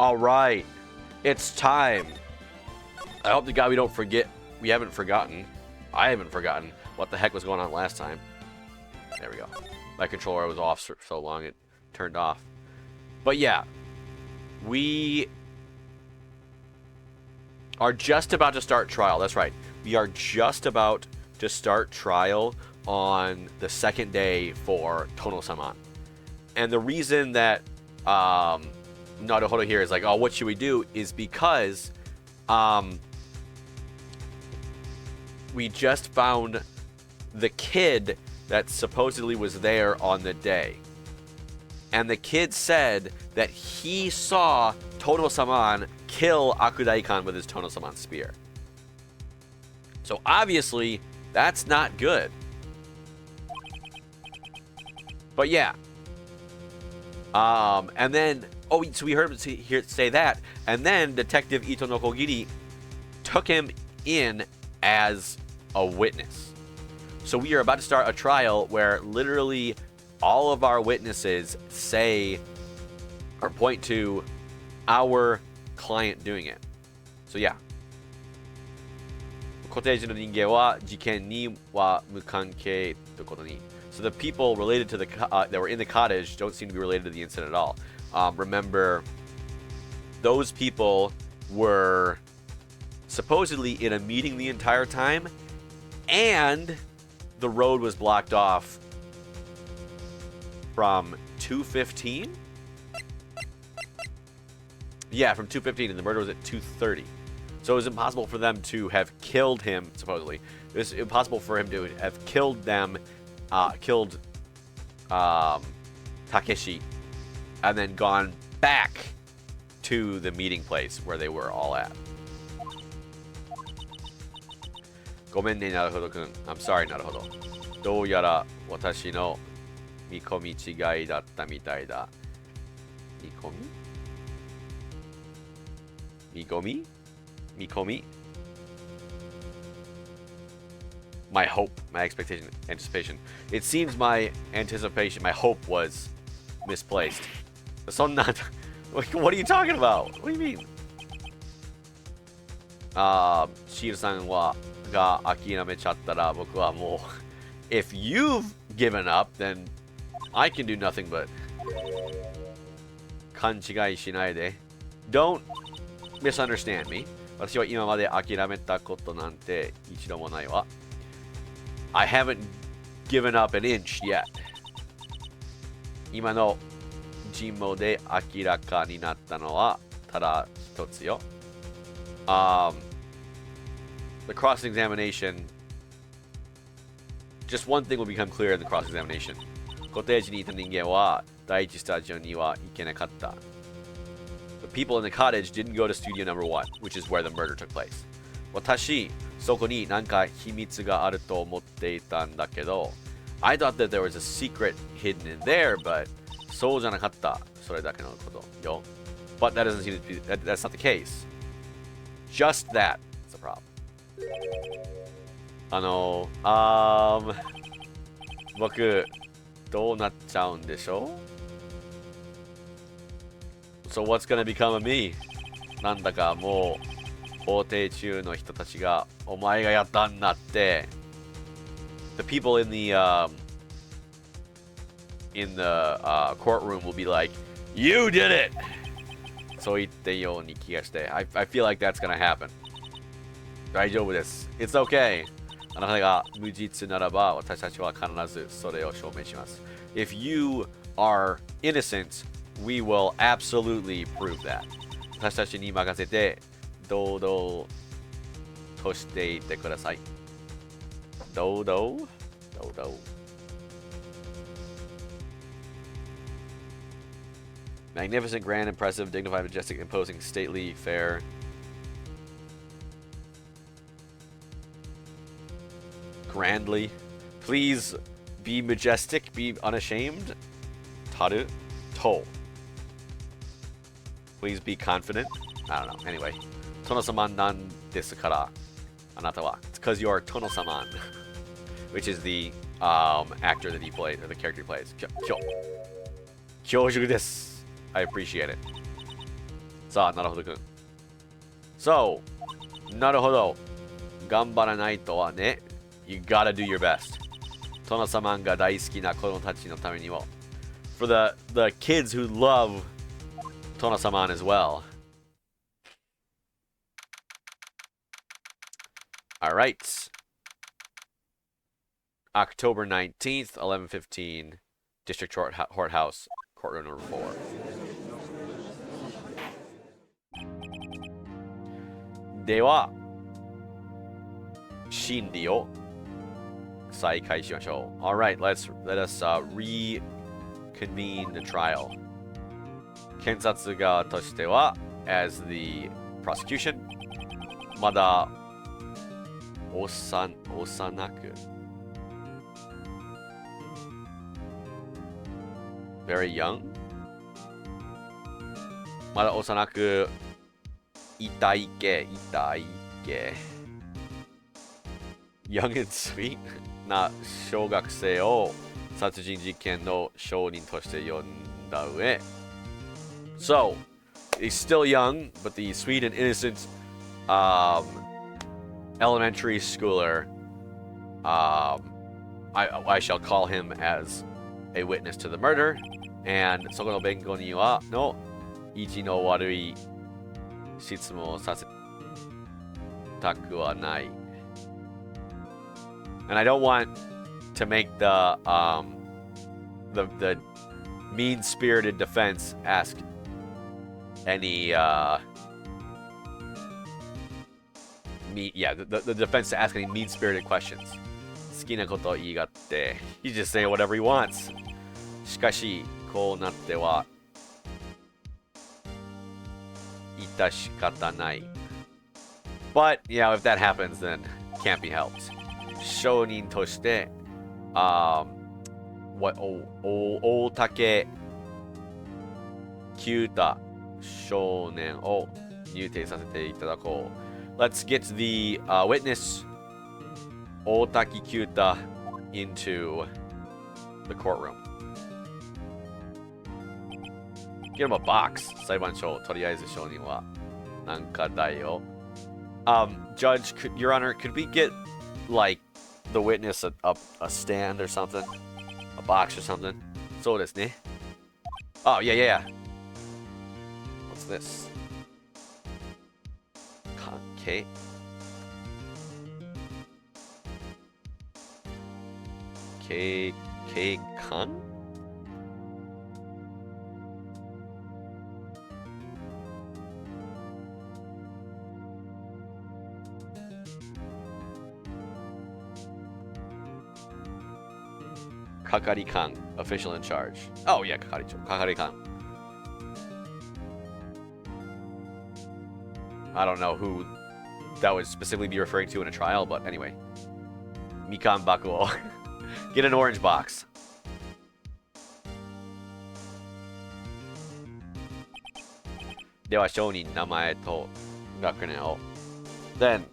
All right. It's time. I hope to God we don't forget. We haven't forgotten. I haven't forgotten what the heck was going on last time. There we go. My controller was off for so long it turned off. But yeah, we are just about to start trial. That's right. We are just about to start trial on the second day for Tono-saman. And the reason that Naruhodo here is like, oh, what should we do? Is because we just found the kid that supposedly was there on the day. And the kid said that he saw Tono-saman kill Akudai-kan with his Tono-saman spear. So obviously, that's not good. But yeah. And then, oh, so we heard him say that. And then Detective Ito no Kogiri took him in as a witness. So we are about to start a trial where literally all of our witnesses say or point to our client doing it. So yeah. 固定時の人間は事件には無関係ということに. So the people related to the that were in the cottage don't seem to be related to the incident at all. Remember, those people were supposedly in a meeting the entire time, and the road was blocked off from 2:15. Yeah, from 2:15, and the murder was at 2:30. So it was impossible for them to have killed him, supposedly. It was impossible for him to have killed them, killed Takeshi, and then gone back to the meeting place where they were all at. ごめんね、なるほどくん. I'm sorry, なるほど. どうやら私の見込み違いだったみたいだ. 見込み? 見込み? 見込み? My hope, my expectation, anticipation. It seems my anticipation, my hope was misplaced. So not. What are you talking about? What do you mean? シールさんはが諦めちゃったら僕はもう if you've given up, then I can do nothing but 勘違いしないで. Don't misunderstand me. 私は今まで諦めたことなんて一度もないわ. I haven't given up an inch yet. 今の尋問で明らかになったのはただ一つよ. The cross-examination, just one thing will become clear in the cross-examination. コテージにいた人間は第一スタジオには行けなかった. The people in the cottage didn't go to studio number 1, which is where the murder took place. 私、そこになんか秘密があると思っていたんだけど, I thought that there was a secret hidden in there, but そうじゃなかった。それだけのことよ. But that doesn't seem to be, that's not the case. Just that is the problem. 僕どうなっちゃうんでしょう? So what's gonna become of me? なんだかもう法廷中の人たちがお前がやったんだって The people in the courtroom will be like, You did it! そう言ってように気がして I feel like that's gonna happen. 大丈夫です。It's okay. あなたが無実ならば私たちは必ずそれを証明します。If you are innocent, we will absolutely prove that. 私たちに任せて堂々としていてください。堂々。Magnificent, grand, impressive, dignified, majestic, imposing, stately, fair. Grandly. Please be majestic, be unashamed. Taru. To. Please be confident. I don't know. Anyway. Tono-saman nan desu kara. Anata wa. It's because you are Tono-saman. Which is the actor that he played, or the character he plays. Kyōjū desu. I appreciate it. さあ、なるほどくん。So, なるほど。頑張らないとはね。You gotta do your best. 殿様が大好きな子供たちのためにも。For the kids who love 殿様 as well. Alright. October 19th, 11:15, District Courthouse, courtroom number 4. では、審理を再開しましょう。Alright, let us reconvene the trial. 検察側としては、as the prosecution, まだ幼く very young まだ幼く痛いけ young and sweet な小学生を殺人事件の証人として呼んだ上 So, he's still young, but the sweet and innocent elementary schooler, I shall call him as a witness to the murder, and そこの弁護人はの意地の悪い質問をさせたくはない。And I don't want to make the mean-spirited defense ask any the defense to ask any mean-spirited questions. 好きなことを言いがって He's just saying whatever he wants. しかしこうなっては致し方ない。But yeah, if that happens, then can't be helped. 証人として大竹九太少年を入廷させていただこう。Let's get the witness 大竹九太 into the courtroom. Get him a box. 裁判所とりあえず証人はなんかだよ。Judge, Your Honor, could we get like the witness a stand or something? A box or something? そうですね。Oh, yeah. What's this? K. Kun? Kakari-kan, official in charge. Oh yeah, Kakari-kan. I don't know who that would specifically be referring to in a trial, but anyway. Mikan Bakuo. Get an orange box. Dewa shonin namae to gakunen o. Then,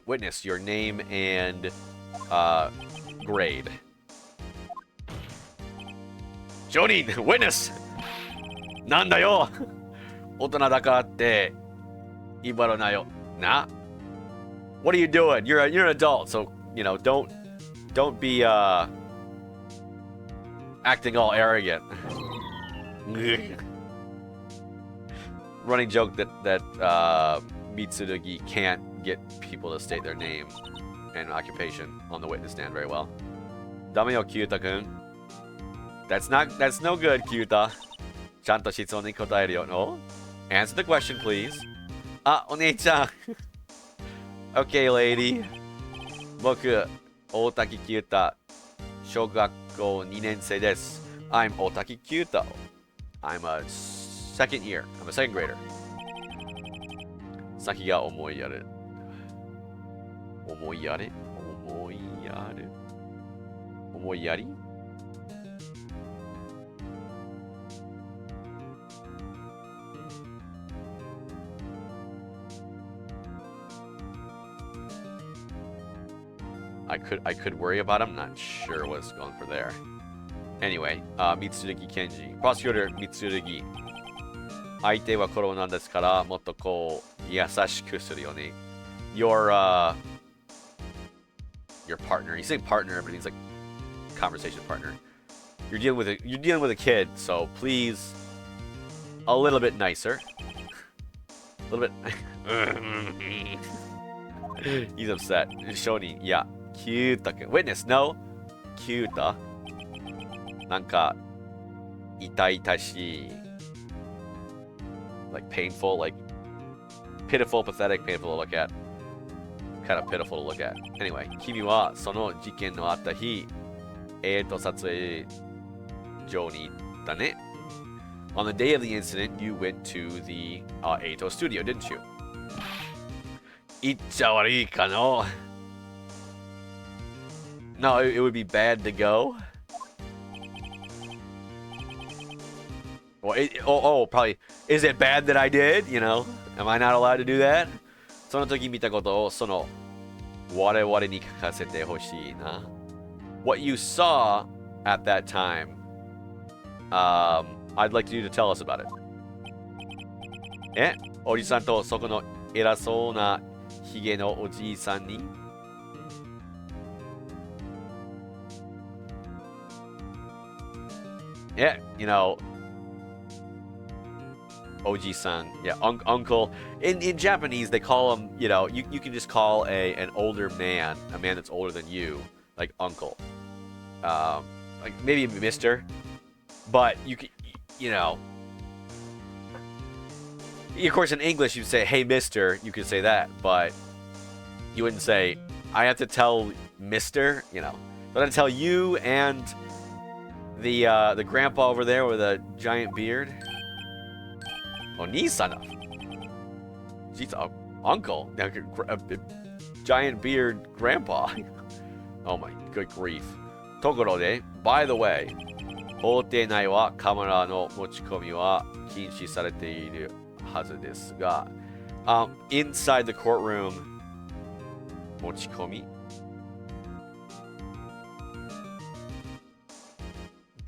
witness your name and grade. Shonin, witness. Nanda yo. Otona daからってibaro na yo. Nah. What are you doing? You're an adult, so don't be acting all arrogant. Running joke that Mitsurugi can't get people to state their name and occupation on the witness stand very well. Dame yo, Kyuta-kun. That's no good, Kyuta. ちゃんと質問に答えるよ。No? Answer the question, please. あ、お姉ちゃん。Okay, lady. 僕、大滝九太、小学校2年生です。I'm 大滝九太。I'm a second year. I'm a second grader. 先が思いやる。思いやり I could worry about him. Not sure what's going for there. Anyway, Mitsurugi Kenji. Prosecutor Mitsurugi. 相手は子供なんですから、もっとこう、優しくするように。Your partner. He's saying partner, but he's like conversation partner. You're dealing with a kid, so please a little bit nicer. A little bit. He's upset. Shoni, yeah. Kyuta-kun. Witness, no. Kyuta. なんか痛々しい like painful, like pitiful, pathetic, painful to look at. Kind of pitiful to look at. Anyway, 君はその事件のあった日、撮影場に行ったね。On the day of the incident, you went to the Eito studio, didn't you? 言っちゃ悪いかの No, it would be bad to go. Well, probably. Is it bad that I did? You know, am I not allowed to do that? その時見たことをその我々に書かせてほしいな。What you saw at that time, I'd like you to tell us about it. おじさんとそこの偉そうなひげのおじいさんにyou know, Oji-san, yeah, uncle. In Japanese, they call him, you know, you can just call an older man, a man that's older than you, like uncle. Like maybe Mister, but you can, you know. Of course, in English, you'd say, "Hey, Mister." You could say that, but you wouldn't say, "I have to tell Mister." You know, but I tell you and the grandpa over there with a giant beard. Oh, Nisana. She's uncle. A giant beard grandpa. Oh my good grief. Tokoro by the way, 法廷内はカメラの持ち込みは禁止されているはずですが、inside the courtroom, 持ち込み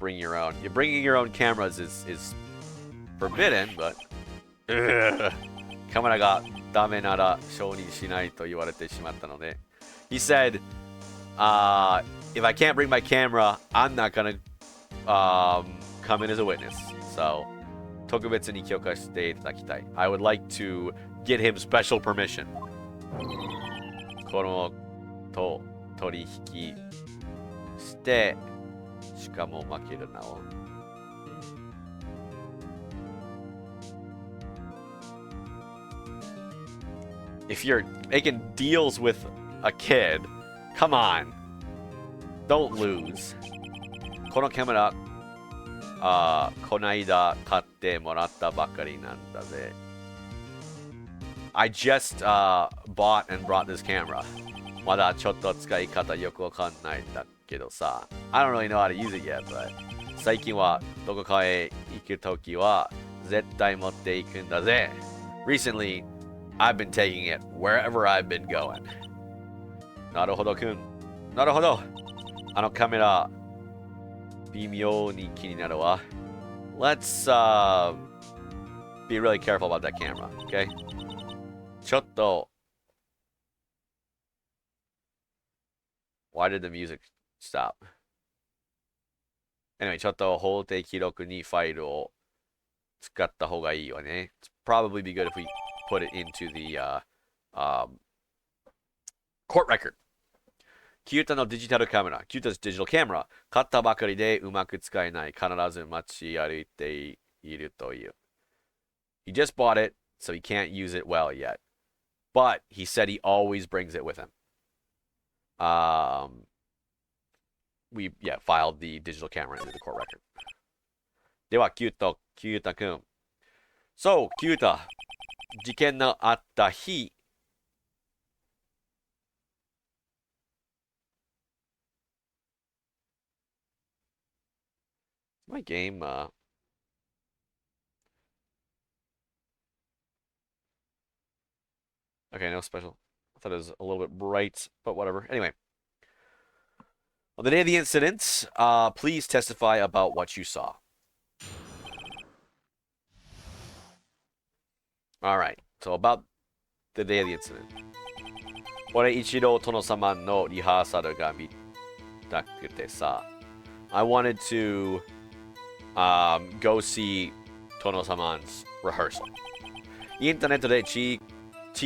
bring your own. Bringing your own cameras is forbidden, but カメラがダメなら承認しないと言われてしまったので He said, if I can't bring my camera, I'm not gonna come in as a witness. So, 特別に許可していただきたい I would like to get him special permission. このと取引してしかも負けるなおIf you're making deals with a kid, come on. Don't lose. このカメラ、こないだ買ってもらったばかりなんだぜ。I just bought and brought this camera. まだちょっと使い方よくわかんないんだけどさ。I don't really know how to use it yet, but 最近はどこかへ行くときは絶対持っていくんだぜ。Recently, I've been taking it wherever I've been going. なるほどくん。なるほど。あのカメラ、微妙に気になるわ。Let's be really careful about that camera, okay? ちょっと。Why did the music stop? Anyway, ちょっと法廷記録にファイルを使った方がいいよね。It's probably be good if we put it into the court record. キュータのデジタルカメラ、キュータ 's digital camera、買ったばかりでうまく使えない、必ず街歩いているという。He just bought it, so he can't use it well yet. But he said he always brings it with him. We filed the digital camera into the court record. では、キュータくん。そう、キュータ。事件のあった日、my game, okay, no special. I thought it was a little bit bright, but whatever. Anyway, on the day of the incident, please testify about what you saw. Alright, so about the day of the incident. 俺一度殿様のリハーサルが見たくてさ。I wanted to go see Tono Saman's rehearsal. インターネットで地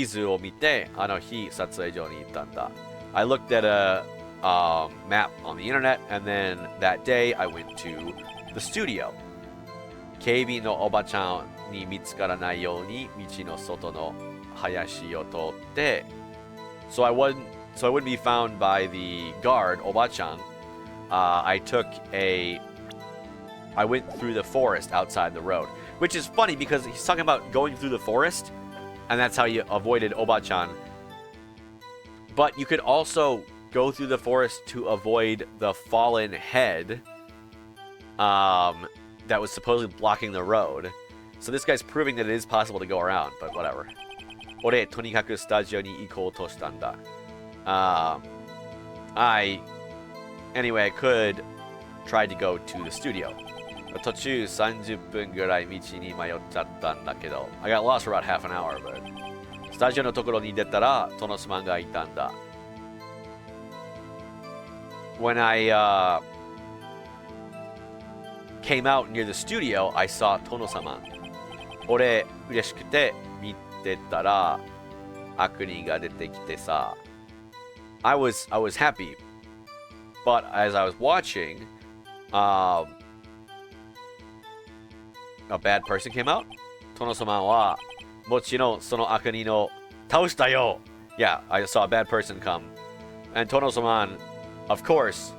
図を見て、あの日撮影所に行ったんだ。I looked at a map on the internet, and then that day I went to the studio. 警備のおばちゃんに見つからないように道の外の林を通って、so I wouldn't be found by the guard, Oba-chan. I went through the forest outside the road, which is funny because he's talking about going through the forest, and that's how you avoided Oba-chan. But you could also go through the forest to avoid the fallen head that was supposedly blocking the road. So this guy's proving that it is possible to go around, but whatever. 俺、とにかくスタジオに行こうとしたんだ。Anyway, I could try to go to the studio. 途中30分ぐらい道に迷っちゃったんだけど、I got lost for about half an hour, but スタジオのところに出たら、トノスマンがいたんだ。When I came out near the studio, I saw Tono-sama. 俺、嬉しくて見てたら、悪人が出てきてさ。I was happy, but as I was watching, a bad person came out. Tono-sama はもちろんその悪人を倒したよ。Yeah, I saw a bad person come, and Tono-sama, of course,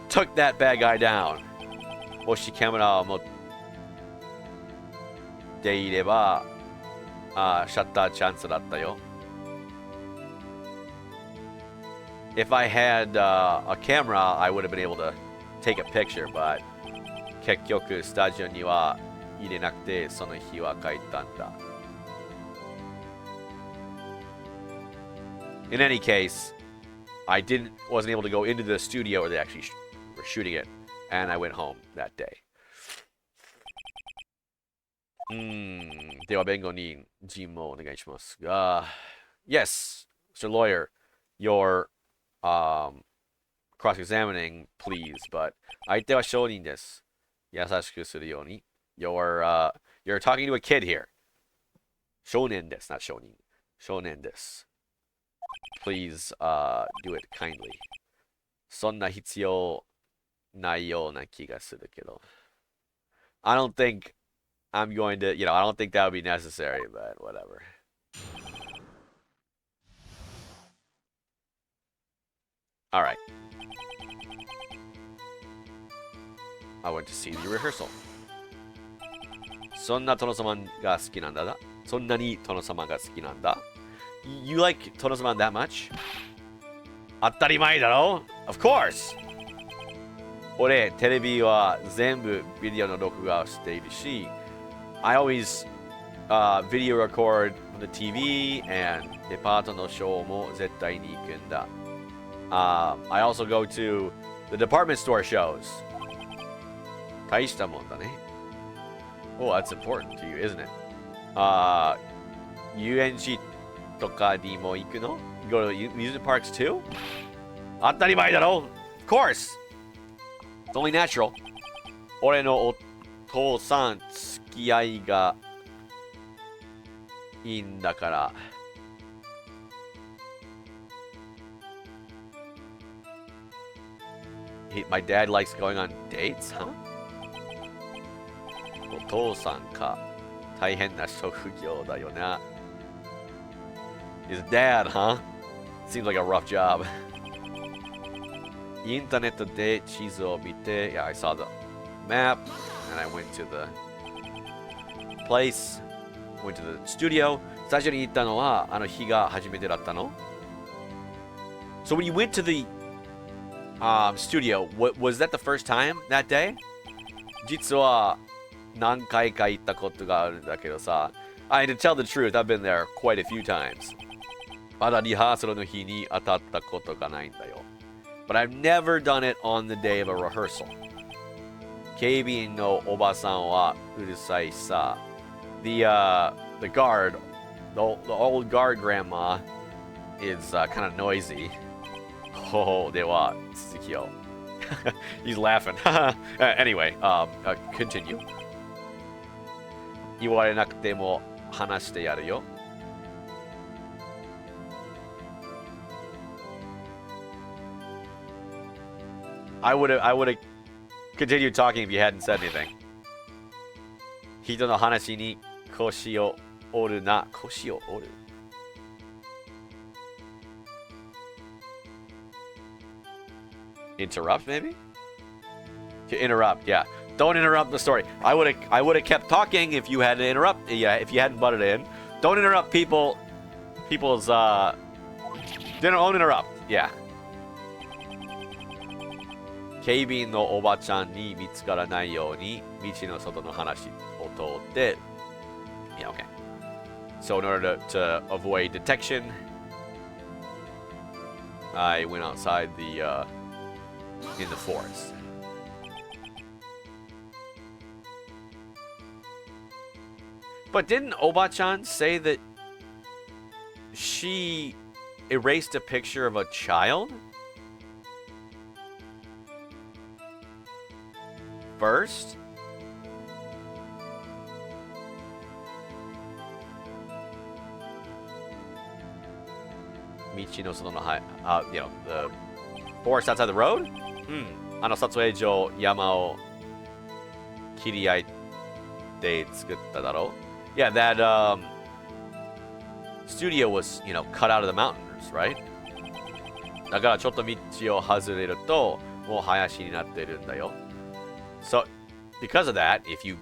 took that bad guy down. もしカメラを持っていれば、シャッターチャンスだったよ。If I had a camera, I would have been able to take a picture, but 結局スタジオには入れなくて、その日は帰ったんだ。In any case, I wasn't able to go into the studio where they actually were shooting it, and I went home that day. では弁護人、尋問お願いします。Yes, Mr. Lawyer, you're cross-examining, please, but 相手は証人です。優しくするように。You're talking to a kid here. 少年です、not 証人。少年です。Please do it kindly. そんな必要ないような気がするけど。I don't think I'm going to, I don't think that would be necessary, but whatever. Alright. I went to see the rehearsal. そんな殿様が好きなんだ。そんなに殿様が好きなんだ。You like 殿様 that much? 当たり前だろ Of course! 俺、テレビは全部ビデオの録画をしているし、I always video record on the TV, and デパートのショーも絶対に行くんだ。I also go to the department store shows. 大したもんだね。Oh, that's important to you, isn't it? 遊園地とかにも行くの You go to amusement parks too? 当たり前だろ Of course! It's only natural. 俺のお父さん付き合いがいいんだから。My dad likes going on dates, huh? お父さんか。大変な職業だよな。His dad, huh? Seems like a rough job. インターネットで地図を見て、yeah, I saw the map, and I went to the place, went to the studio. スタジオに行ったのはあの日が初めてだったの So when you went to the studio, was that the first time that day? 実は何回か行ったことがあるんだけどさ。I to tell the truth, I've been there quite a few times. まだリハーサルの日に当たったことがないんだよ。But I've never done it on the day of a rehearsal. 警備員のおばさんはうるさいさ。The the guard, the old guard grandma, is kind of noisy. Oh, they wa Tsukio. He's laughing. Anyway, continue. 言われなくても話してやるよ。I would have continued talking if you hadn't said anything. 人の話に腰を折るな。腰を折る。Interrupt, maybe? To interrupt, yeah. Don't interrupt the story. I would have kept talking if you had to interrupt. Yeah, if you hadn't butted in. Don't interrupt people's don't interrupt. Yeah. 警備員のおばちゃんに見つからないように道の外の話を通って Yeah, okay. So in order to avoid detection, I went outside the in the forest. But didn't Oba-chan say that she erased a picture of a child first? Michi no sono no you know, the forest outside the road? 撮影所山を切り開いて作っただろう? Yeah, that studio was, you know, cut out of the mountains, right? だからちょっと道を外れるともう林になってるんだよ. So, because of that, if you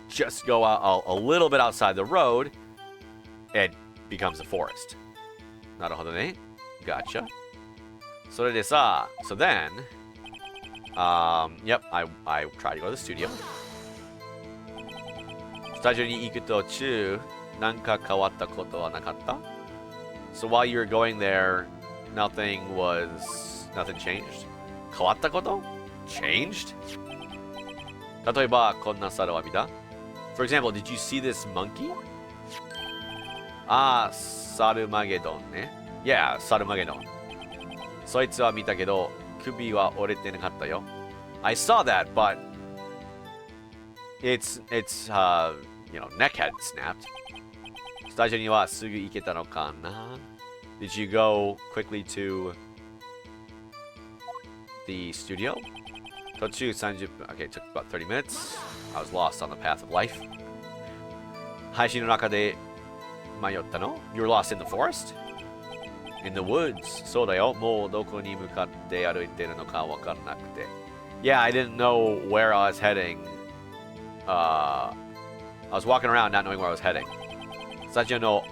just go out a little bit outside the road, it becomes a forest. なるほどね. Gotcha. それでさ, so then, yep, I tried to go to the studio. スタジオに行く途中、なんか変わったことはなかった? So while you were going there, nothing changed? 変わったこと? Changed? 例えば、こんな猿は見た? For example, did you see this monkey? サルマゲドンね. Yeah, サルマゲドン. そいつは見たけど、首は折れてなかったよ. I saw that, but its you know, neck had snapped. スタジオにはすぐ行けたのかな? Did you go quickly to the studio? 途中30分. Okay, it took about 30 minutes. I was lost on the path of life. 林の中で迷ったの? You were lost in the forest? In the woods. そうだよ。もうどこに向かって歩いてるのかわからなくて. Yeah, I didn't know where I was heading. I was walking around not knowing where I was heading. スタジオの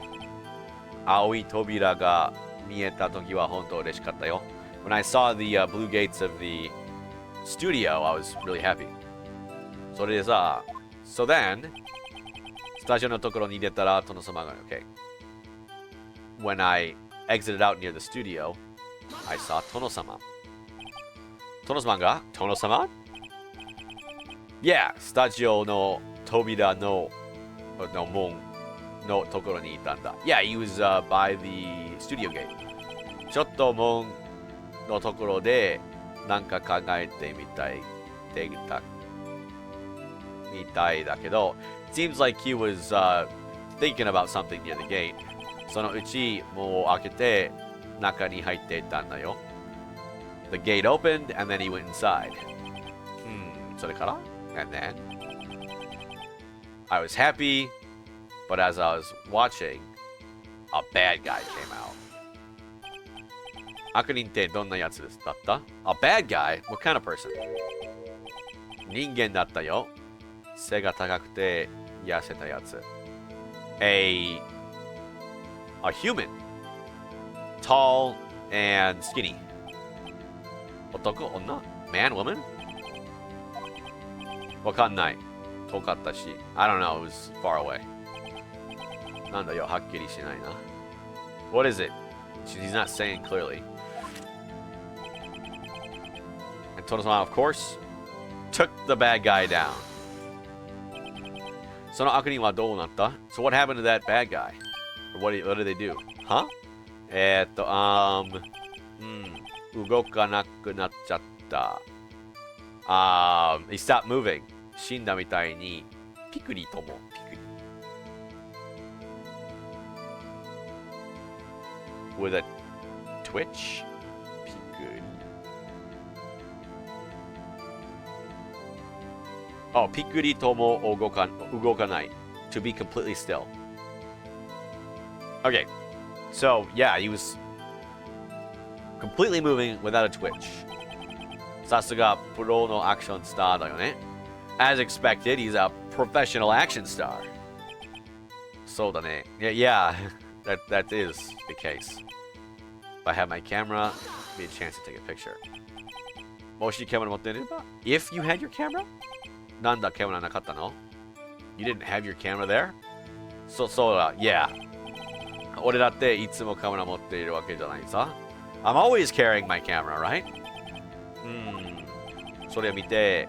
青い扉が見えた時は本当嬉しかったよ. When I saw the blue gates of the studio, I was really happy. それでさ, so then, スタジオのところに出たら殿様が okay. When I exited out near the studio, I saw 殿様. 殿様が殿様? Yeah, スタジオの扉の門のところにいたんだ. Yeah, he was by the studio gate. ちょっと門のところでなんか考えてみたいだけど, seems like he was thinking about something near the gate. そのうちもう開けて中に入っていったんだよ. The gate opened and then he went inside. それから? And then I was happy, but as I was watching, a bad guy came out. 悪人ってどんなやつだった? A bad guy? What kind of person? 人間だったよ. 背が高くて痩せたやつ. A human. Tall and skinny. 男? 女? Man? Woman? わかんない. 遠かったし. I don't know. It was far away. なんだよ、はっきりしないな. What is it? He's not saying clearly. And Tonosama, of course, took the bad guy down. その悪人はどうなった? So what happened to that bad guy? Or what did they do? Huh? 動かなくなっちゃった。He stopped moving. 死んだみたいに、ピクリとも、ピクリ。With a twitch? ピクリ。Oh, ピクリとも動かない。To be completely still. Okay. So, yeah, he was completely moving without a twitch. さすがプロのアクションスターだよね。As expected, he's a professional action star. そうだね。Yeah, that is the case. If I have my camera, it'd be a chance to take a picture. もしカメラ持ってれば If you had your camera? なんだカメラなかったの? You didn't have your camera there? そうだ、yeah. 俺だっていつもカメラ持っているわけじゃないさ。I'm always carrying my camera, right? それを見て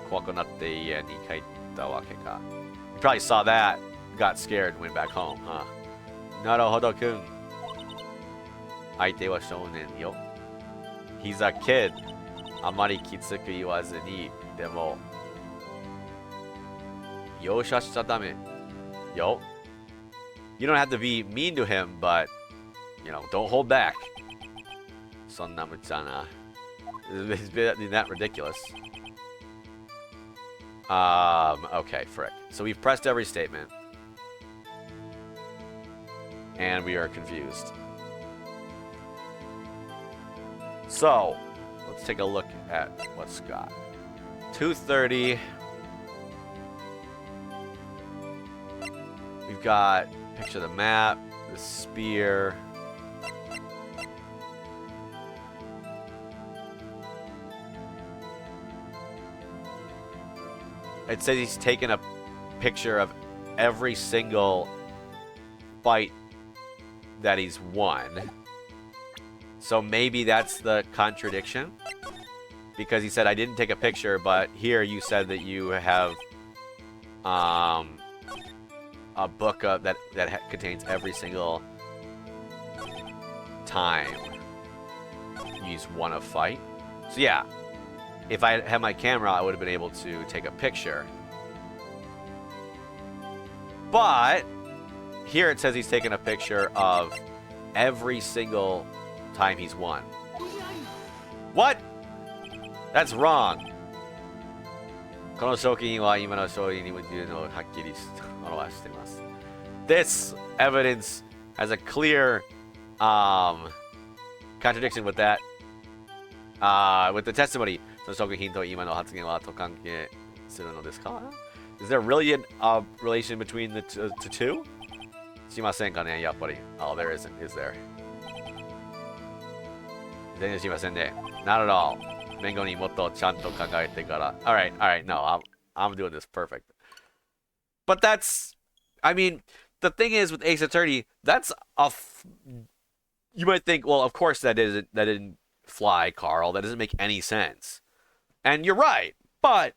怖くなって家に帰ったわけか。You probably saw that, got scared, and went back home, huh? なるほどくん。相手は少年よ。He's a kid. あまりきつく言わずに、でも、容赦しちゃダメ。よ。You don't have to be mean to him, but, you know, don't hold back. そんな無茶な。It's been that ridiculous. Okay, frick. So we've pressed every statement. And we are confused. So, let's take a look at what's got. 230. We've got picture of the map, the spear. It says he's taken a picture of every single fight that he's won. So maybe that's the contradiction. Because he said, I didn't take a picture, but here you said that you have a book that contains every single time he's won a fight. So yeah. If I had my camera, I would have been able to take a picture. But here it says he's taken a picture of every single time he's won. What? That's wrong. この賞金は今の勝利にもいうのをはっきり表しています。This evidence has a clear contradiction with that, with the testimony. その食品と今の発言はと関係するのですか? Is there really a relation between the two? しませんかね、やっぱり. Oh, there isn't, is there? 全然しませんね. Not at all. 弁護人もっとちゃんと考えてから. Alright, no, I'm doing this perfect. But that's, I mean, the thing is with Ace Attorney, that's you might think, well, of course that didn't fly, Carl. That doesn't make any sense. And you're right, but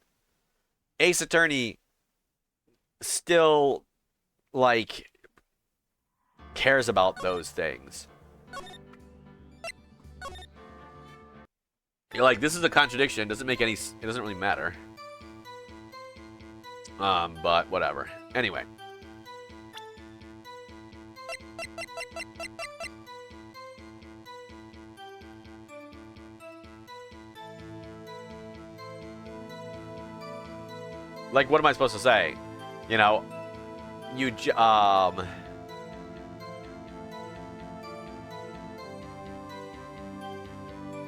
Ace Attorney still, like, cares about those things. You're like, this is a contradiction. It doesn't really matter. But whatever. Anyway. Like, what am I supposed to say? You know,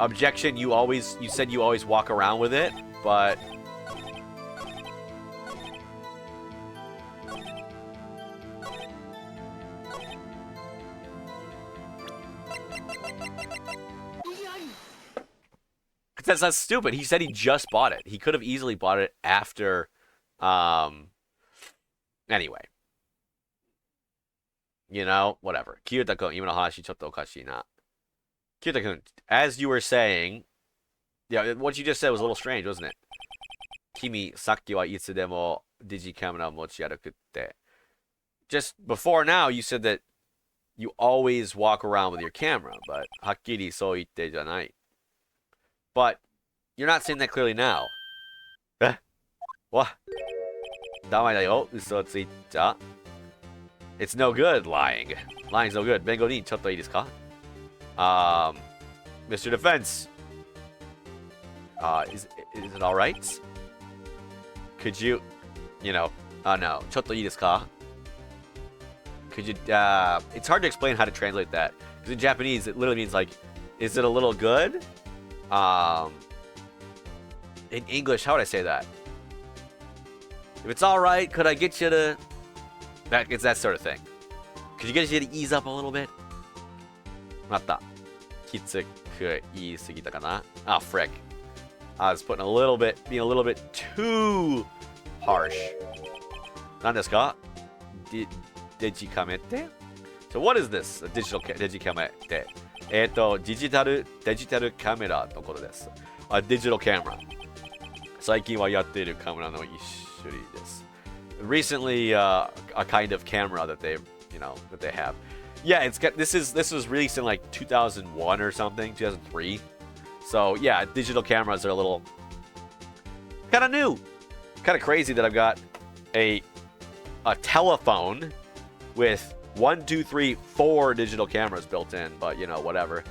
objection, you said you always walk around with it, but that's stupid. He said he just bought it. He could have easily bought it after. Anyway. You know, whatever. Kyuta-kun, 今の話ちょっとおかしいな. Kyuta-kun, as you were saying, yeah, what you just said was a little strange, wasn't it? 君、さっきはいつでも digi camera mochiaruku tte. Just before now, you said that you always walk around with your camera, but hakkiri so itte janai. But you're not saying that clearly now. Eh? What? Damai da yo, uso tsuicha. It's no good lying. Lying's no good. Bengo ni chotto ii desu ka? Mr. Defense. Is it all right? Could you, no. Chotto ii desu ka? Could you, it's hard to explain how to translate that. Because in Japanese, it literally means, like, is it a little good? In English, how would I say that? If it's all right, could I get you to... It's that sort of thing. Could you get you to ease up a little bit? Matta. Kitsuku iisugita kana? Ah, frick. I was being a little bit too harsh. Nan desu ka? Digicamete? So what is this? Digicamete. Digital camera のことです。A digital camera. 最近はやっているカメラの一種類です。Recently, a kind of camera that they have. Yeah, this was released in like 2001 or something, 2003. So yeah, digital cameras are a little kind of new, kind of crazy that I've got a telephone with 1, 2, 3, 4 digital cameras built in, but whatever.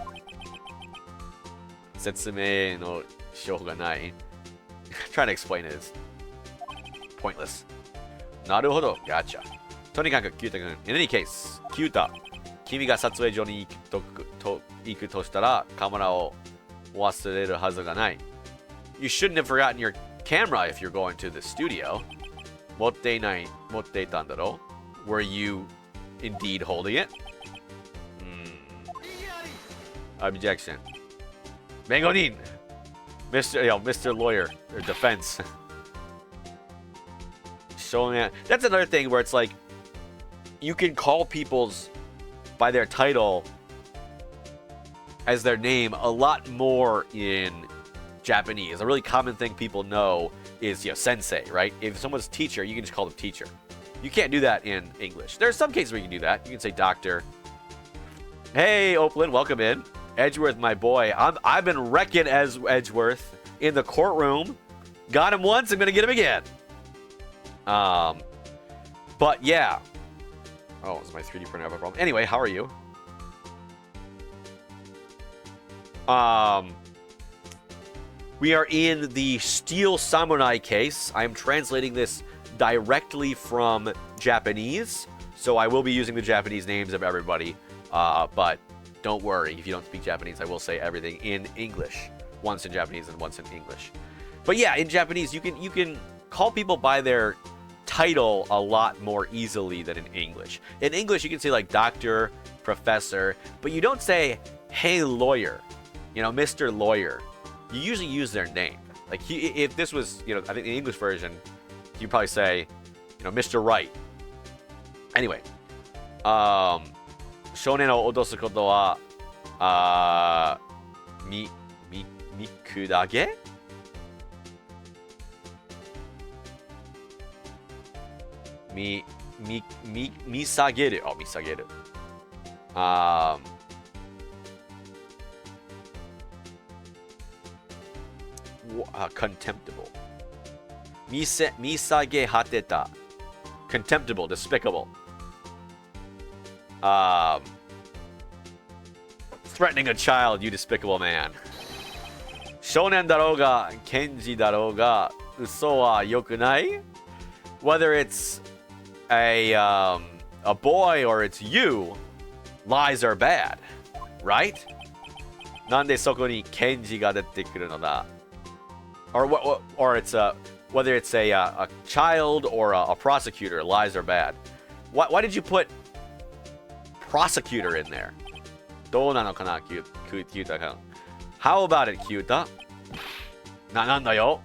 説明のしようがない. Trying to explain it is pointless. なるほど、gotcha. とにかく、キュータ君。In any case, キュータ、君が撮影所に行くとしたら、カメラを忘れるはずがない。You shouldn't have forgotten your camera if you're going to the studio. 持っていたんだろう? Were you indeed holding it? Objection. 弁護人 Mr. Lawyer, or defense. Showing that's another thing where it's like you can call people's by their title as their name a lot more in Japanese. A really common thing people know is sensei, right? If someone's teacher, you can just call them teacher. You can't do that in English. There are some cases where you can do that. You can say doctor. Hey, Oakland, welcome in. Edgeworth, my boy. I've been wrecking as Edgeworth in the courtroom. Got him once, I'm gonna get him again. But yeah. Oh, is my 3D printer have a problem? Anyway, how are you? We are in the Steel Samurai case. I'm translating this directly from Japanese, so I will be using the Japanese names of everybody. But don't worry, if you don't speak Japanese, I will say everything in English. Once in Japanese and once in English. But yeah, in Japanese, you can call people by their title a lot more easily than in English. In English, you can say like doctor, professor, but you don't say, hey, lawyer, Mr. Lawyer. You usually use their name. Like if this was, I think the English version, you'd probably say, Mr. Wright. Anyway, 少年を脅すことは、見下げ見下げる。見下げる。contemptible. 見下げ果てた。contemptible, despicable. Threatening a child, you despicable man. 少年だろうが、検事だろうが、嘘は良くない? Whether it's a boy or it's you, lies are bad, right? なんでそこに検事が出てくるのだ? Or it's whether it's a child or a prosecutor, lies are bad. Why did you put prosecutor in there? どうなのかな、キュータ君。How about it, キュータ? なんだよ?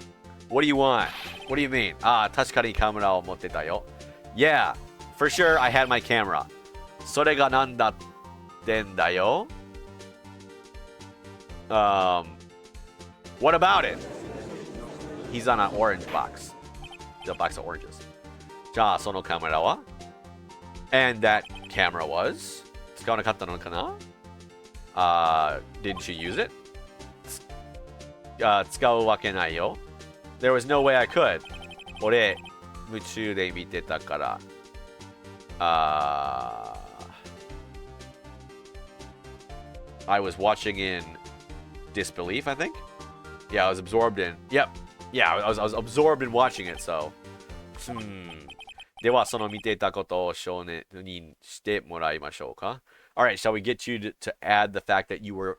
What do you want? What do you mean? 確かにカメラを持ってたよ。Yeah, for sure I had my camera. それがなんだってんだよ? What about it? He's on an orange box. The box of oranges. じゃあそのカメラは And that camera was 使わなかったのかな Didn't you use it? 使うわけないよ There was no way I could 俺夢中で見てたから I was watching in disbelief, I think. Yeah, I was absorbed in. Yep. Yeah, I was absorbed in watching it, so. では、その見ていたことを証明にしてもらいましょうか Alright, shall we get you to add the fact that you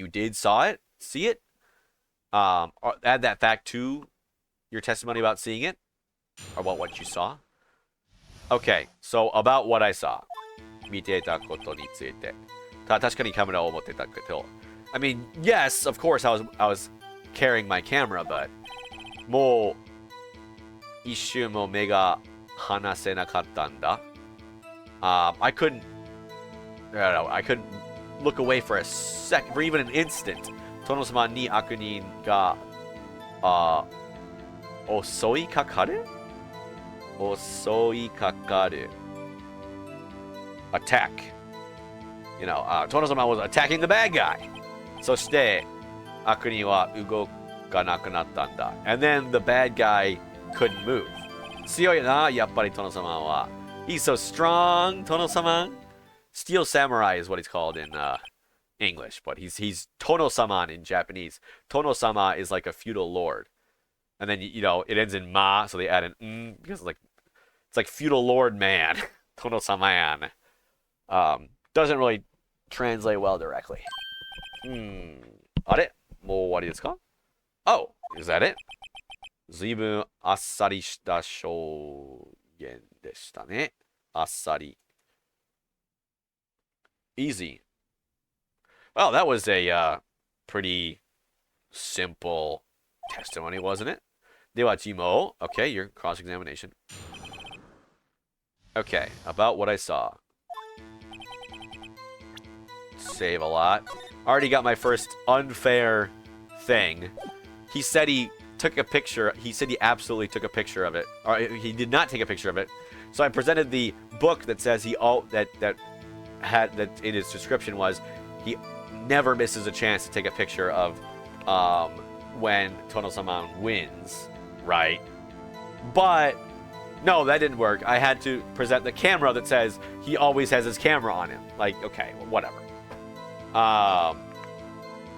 did see it? Add that fact to your testimony about seeing it? Or about what you saw? Okay, so about what I saw. 見ていたことについて。確かにカメラを持ってたけど。I mean, yes, of course I was carrying my camera, but もう一瞬も目が離せなかったんだ。I couldn't look away for a second, for even an instant. 殿様に悪人が襲いかかる Attack. You know, 殿様 was attacking the bad guy. そして悪人は動かなくなったんだ。And then the bad guy couldn't move. 強いな、やっぱり殿様は。He's so strong, 殿様。Steel Samurai is what he's called in English, but he's Tono-sama in Japanese. Tono-sama is like a feudal lord. And then, you know, it ends in ma, so they add an because it's like feudal lord man. Tono-sama-an. Doesn't really translate well directly. あれもう終わりですか Oh, is that it? 随分あっさりした証言でしたね。あっさり。Easy. Well, that was a pretty simple testimony, wasn't it? では、Jimo. Okay, your cross-examination. Okay, about what I saw. Save a lot. Already got my first unfair thing. He said he took a picture. He said he absolutely took a picture of it. Or he did not take a picture of it. So I presented the book that says that in his description was he never misses a chance to take a picture of when Tono-sama wins, right? But no, that didn't work. I had to present the camera that says he always has his camera on him. Like, okay, well, whatever.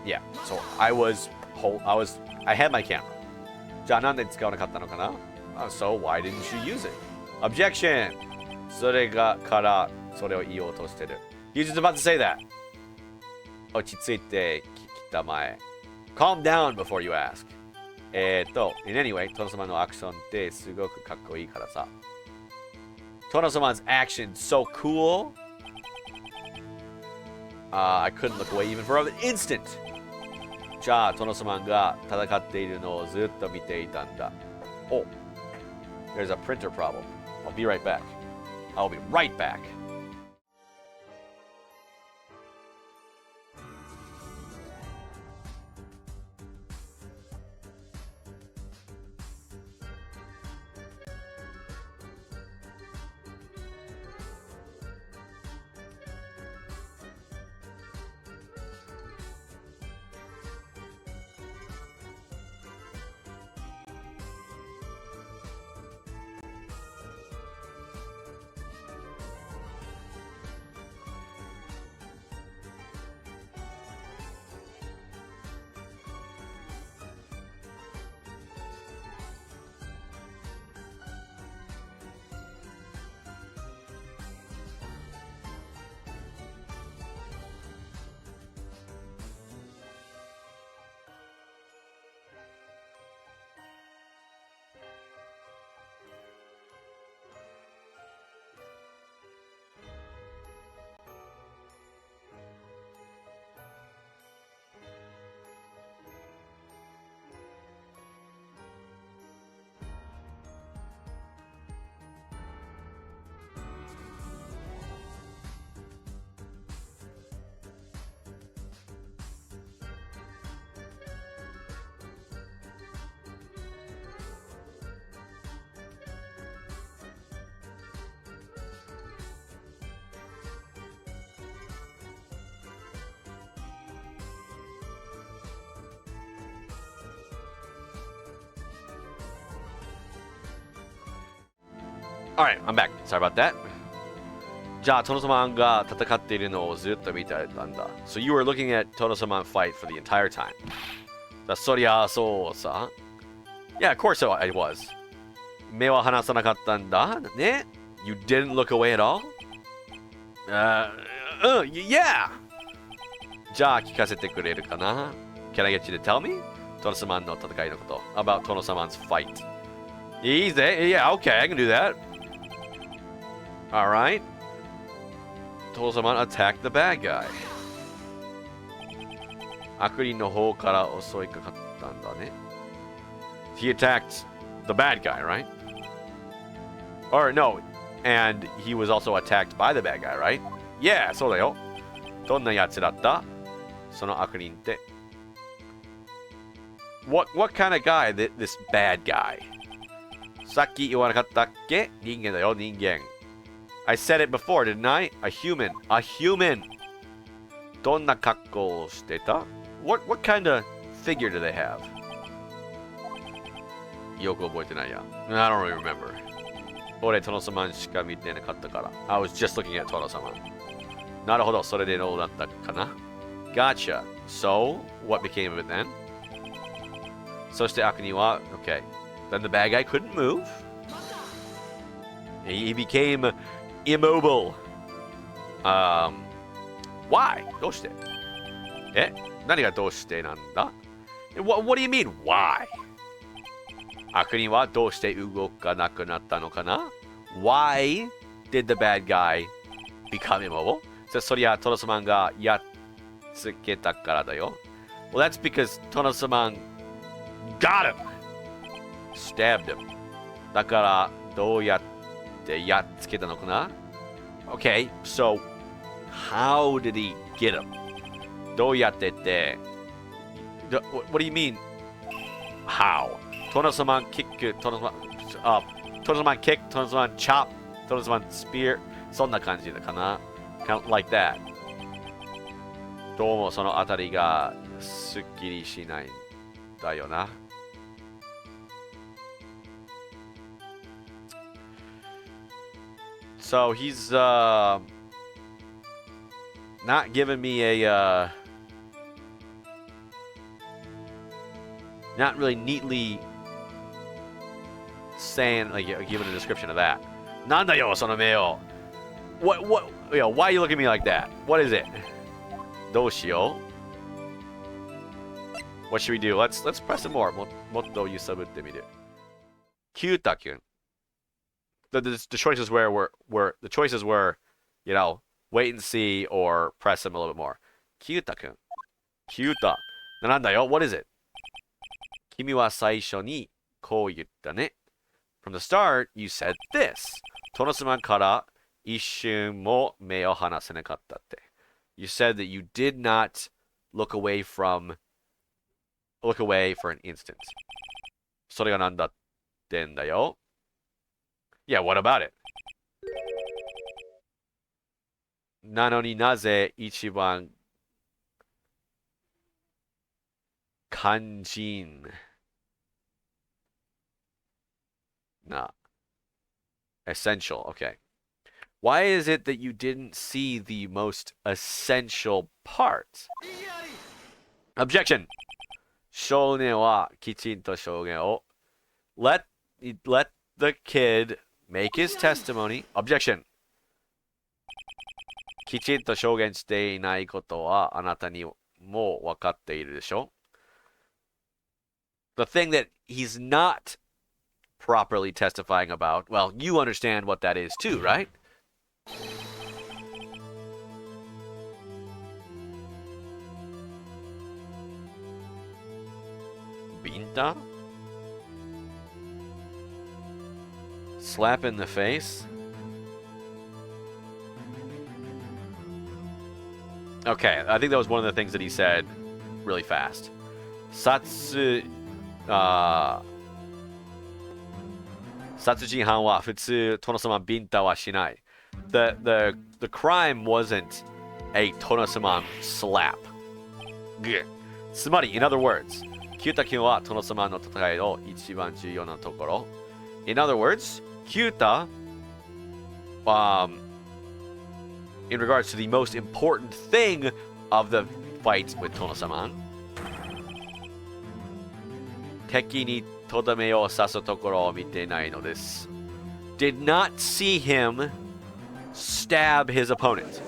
Yeah. So I had my camera. じゃあなんで使わなかったのかな? So why didn't you use it? Objection. それがからそれを言おうとしてる. He's just about to say that. 落ち着いて聞きたまえ. Calm down before you ask. In anyway, トノ様のアクションってすごくかっこいいからさ。トノ様's action so cool. I couldn't look away even for an instant. じゃあ、トノ様が戦っているのをずっと見ていたんだ。Oh, there's a printer problem. I'll be right back. I'll be right back. Alright, I'm back. Sorry about that. じゃあ、トノサマンが戦っているのをずっと見てたんだ。So you were looking at トノサマン fight for the entire time. そりゃそうさ。Yeah, of course I was. 目は離さなかったんだ。ね You didn't look away at all? Yeah! じゃあ聞かせてくれるかな Can I get you to tell me? トノサマンの戦いのこと。About トノサマン 's fight. Easy. Yeah, okay, I can do that. Alright. トノサマン attacked the bad guy. 悪人の方から襲いかかったんだね。He attacked the bad guy, right? Or no, and he was also attacked by the bad guy, right? Yeah, そうだよ。どんなやつだったその悪人って。What kind of guy, this bad guy? さっき言わなかったっけ人間だよ、人間。I said it before, didn't I? A human. A human. どんな格好をしてた what kind of figure do they have? よく覚えてないや。I don't really remember. 俺、トノサマンしか見てなかったから。I was just looking at トノサマン。なるほど、それでどうだったかな Gotcha. So, what became of it then? そして悪人は、okay. Then the bad guy couldn't move. He became immobile. Why? どうして何がどうしてなんだ what do you mean, why? 悪人はどうして動かなくなったのかな Why did the bad guy become immobile? そりゃトノサマンがやっつけたからだよ。Well, that's because トノサマン got him! Stabbed him. だからどうやってやっつけたのかな Okay, so how did he get him? どうやってって What do you mean? How? トノサマンキック、トノサマンキック、トノサマンチョップ、トノサマンスピー、そんな感じだかな Kind of like that. どうもそのあたりがすっきりしないんだよな。So he's not giving me a not really neatly saying like giving a description of that. なんだよその目を。What why are you looking at me like that? What is it? どうしよう What should we do? Let's press it more. もっと揺さぶってみる。キュータ君。The choices were the choices were, you know, wait and see or press him a little bit more. キュータ君。キュータ。なんだよ What is it? 君は最初にこう言ったね。From the start, you said this. トノサマンから一瞬も目を離せなかったって。You said that you did not look away for an instant. それがなんだってんだよ。Yeah, what about it? なのになぜ一番肝心な essential, okay. Why is it that you didn't see the most essential part? Objection! 少年はきちんと証言を let the kid make his testimony. Objection! きちんと証言していないことはあなたにも分かっているでしょ The thing that he's not properly testifying about, well, you understand what that is too, right? Binta? Slap in the face? Okay, I think that was one of the things that he said really fast. Satsu... 殺人犯は普通トノサマンビンタはしない。The crime wasn't a トノサマン slap. つまり、in other words, キュータ君はトノサマンの戦いの一番重要なところ。In other words, キュータ um, in regards to the most important thing of the fight with Tono-sama. 敵にとどめを刺すところを見てないのです。Did not see him stab his opponent.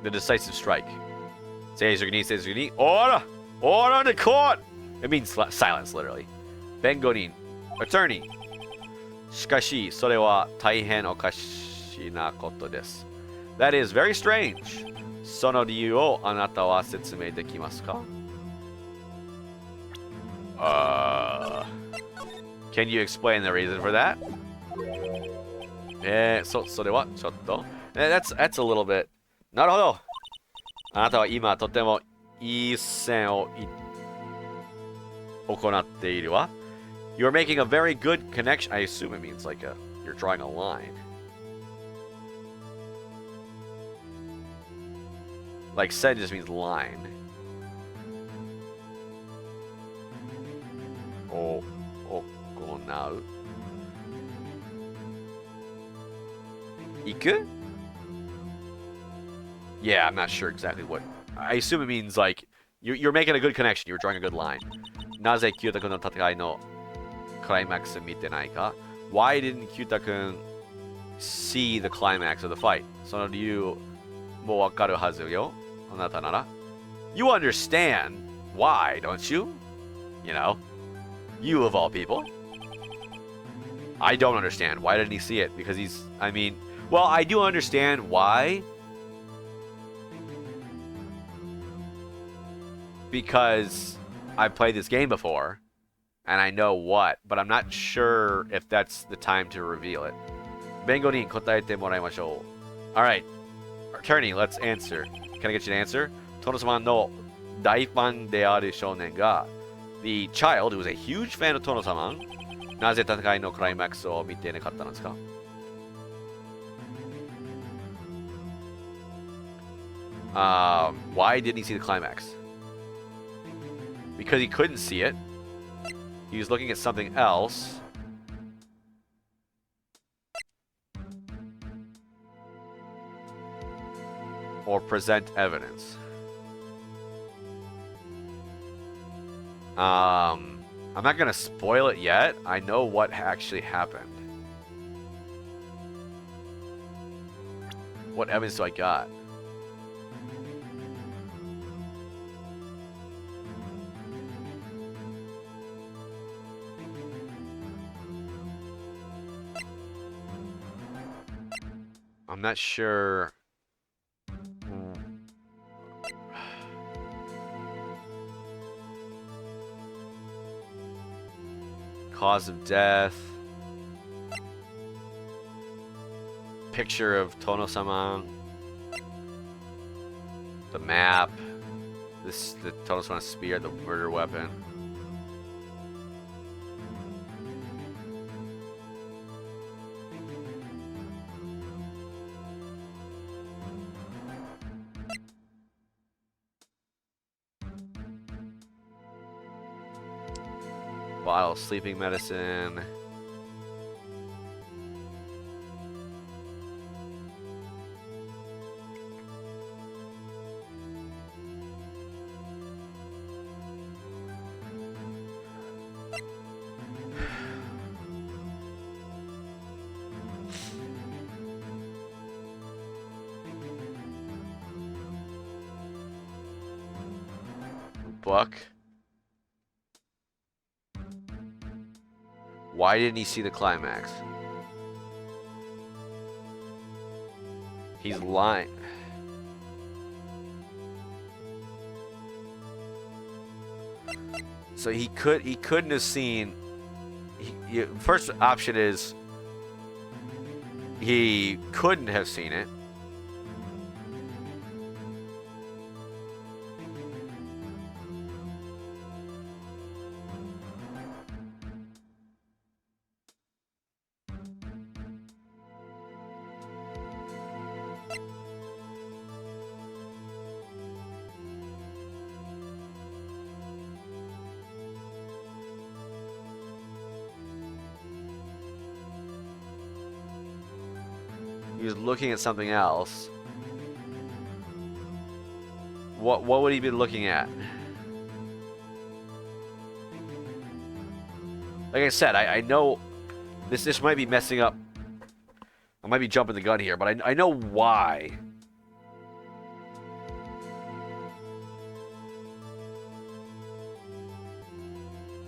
The decisive strike. Seizugni, order! Order in the court! It means silence, literally. Bengonin, attorney. しかし、それは大変おかしなことです。That is very strange. その理由をあなたは説明できますか? Can you explain the reason for that? それはちょっと。That's a little bit. なるほど。あなたは今とてもいい線を行っているわ。You're making a very good connection. I assume it means like you're drawing a line. Like sen just means line. Okonau. Iku? Yeah, I'm not sure exactly what. I assume it means like you're making a good connection. You're drawing a good line. なぜキュータ君の戦いのクライマックス見てないか? Why didn't キュータ君 see the climax of the fight? その理由もわかるはずよ。あなたなら。You understand why, don't you? You know, you of all people. I don't understand. Why didn't he see it? Because I mean, well, I do understand why. Because I've played this game before, and I know what, but I'm not sure if that's the time to reveal it. 弁護人答えてもらいましょう. Alright, attorney, let's answer. Can I get you to answer? 殿様の大ファンである少年が The child who was a huge fan of 殿様なぜ戦いのクライマックスを見てなかったのですか? Why didn't he see the climax? Because he couldn't see it. He was looking at something else. Or present evidence. I'm not gonna spoil it yet. I know what actually happened. What evidence do I got? I'm not sure. Cause of death. Picture of Tono-sama. The map. The Tono-sama spear, the murder weapon. Bottle of sleeping medicine. Book. Why didn't he see the climax? He's lying. So he couldn't have seen. First option is he couldn't have seen it. He was looking at something else. What would he be looking at? Like I said, I know this might be messing up. I might be jumping the gun here, but I know why.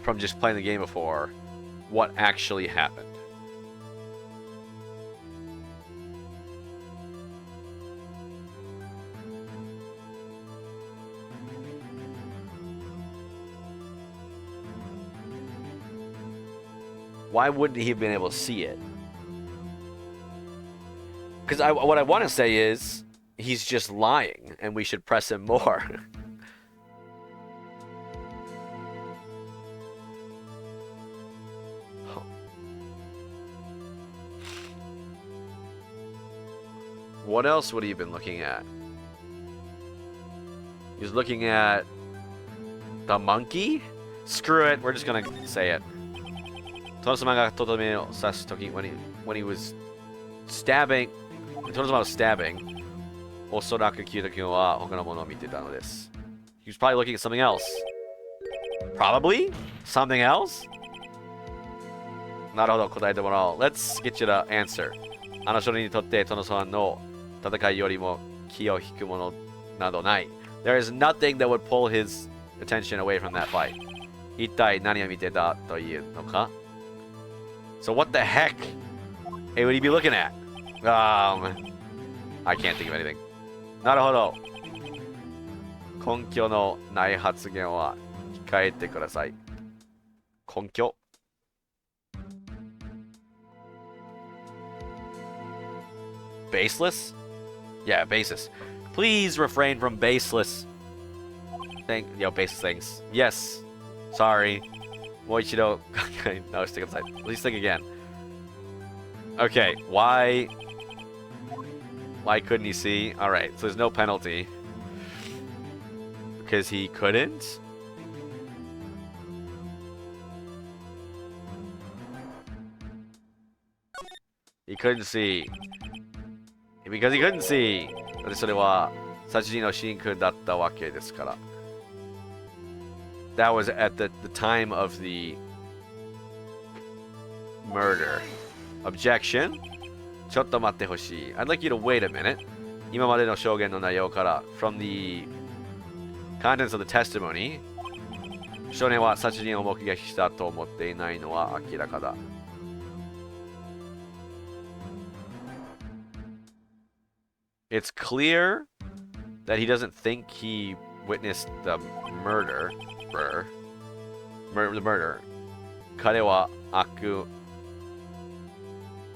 From just playing the game before, what actually happened. Why wouldn't he have been able to see it? Because what I want to say is, he's just lying, and we should press him more. What else would he have been looking at? He was looking at the monkey? Screw it, we're just gonna say it. When he was stabbing, Tonosama was stabbing. He was probably looking at something else. Probably? Something else? Let's get you the answer. There is nothing that would pull his attention away from that fight. So what the heck would he be looking at? I can't think of anything. なるほど。根拠のない発言は控えてください。根拠 Baseless? Yeah, baseless. Please refrain from baseless. Baseless things. Yes. Sorry. Moichido. No, stick aside. Please think again. Okay, why couldn't he see? Alright, so there's no penalty. Because he couldn't? He couldn't see. Because he couldn't see. それは殺人の真空だったわけですから。That was at the time of the murder. Objection? ちょっと待ってほしい. I'd like you to wait a minute. 今までの証言の内容から from the contents of the testimony 少年は殺人を目撃したと思っていないのは明らかだ. It's clear that he doesn't think he witnessed the murder. The murder. 彼はあく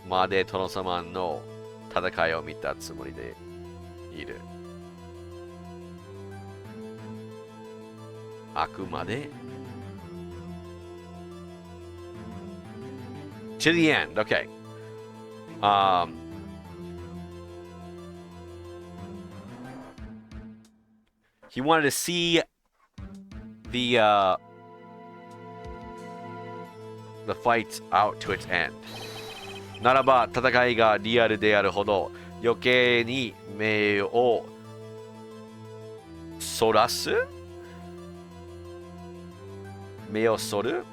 まで殿様の戦いを見たつもりでいる。あくまで To the end. Okay. He wanted to see the fight out to its end. ならば戦いがリアルであるほど余計に目をそらす目をそる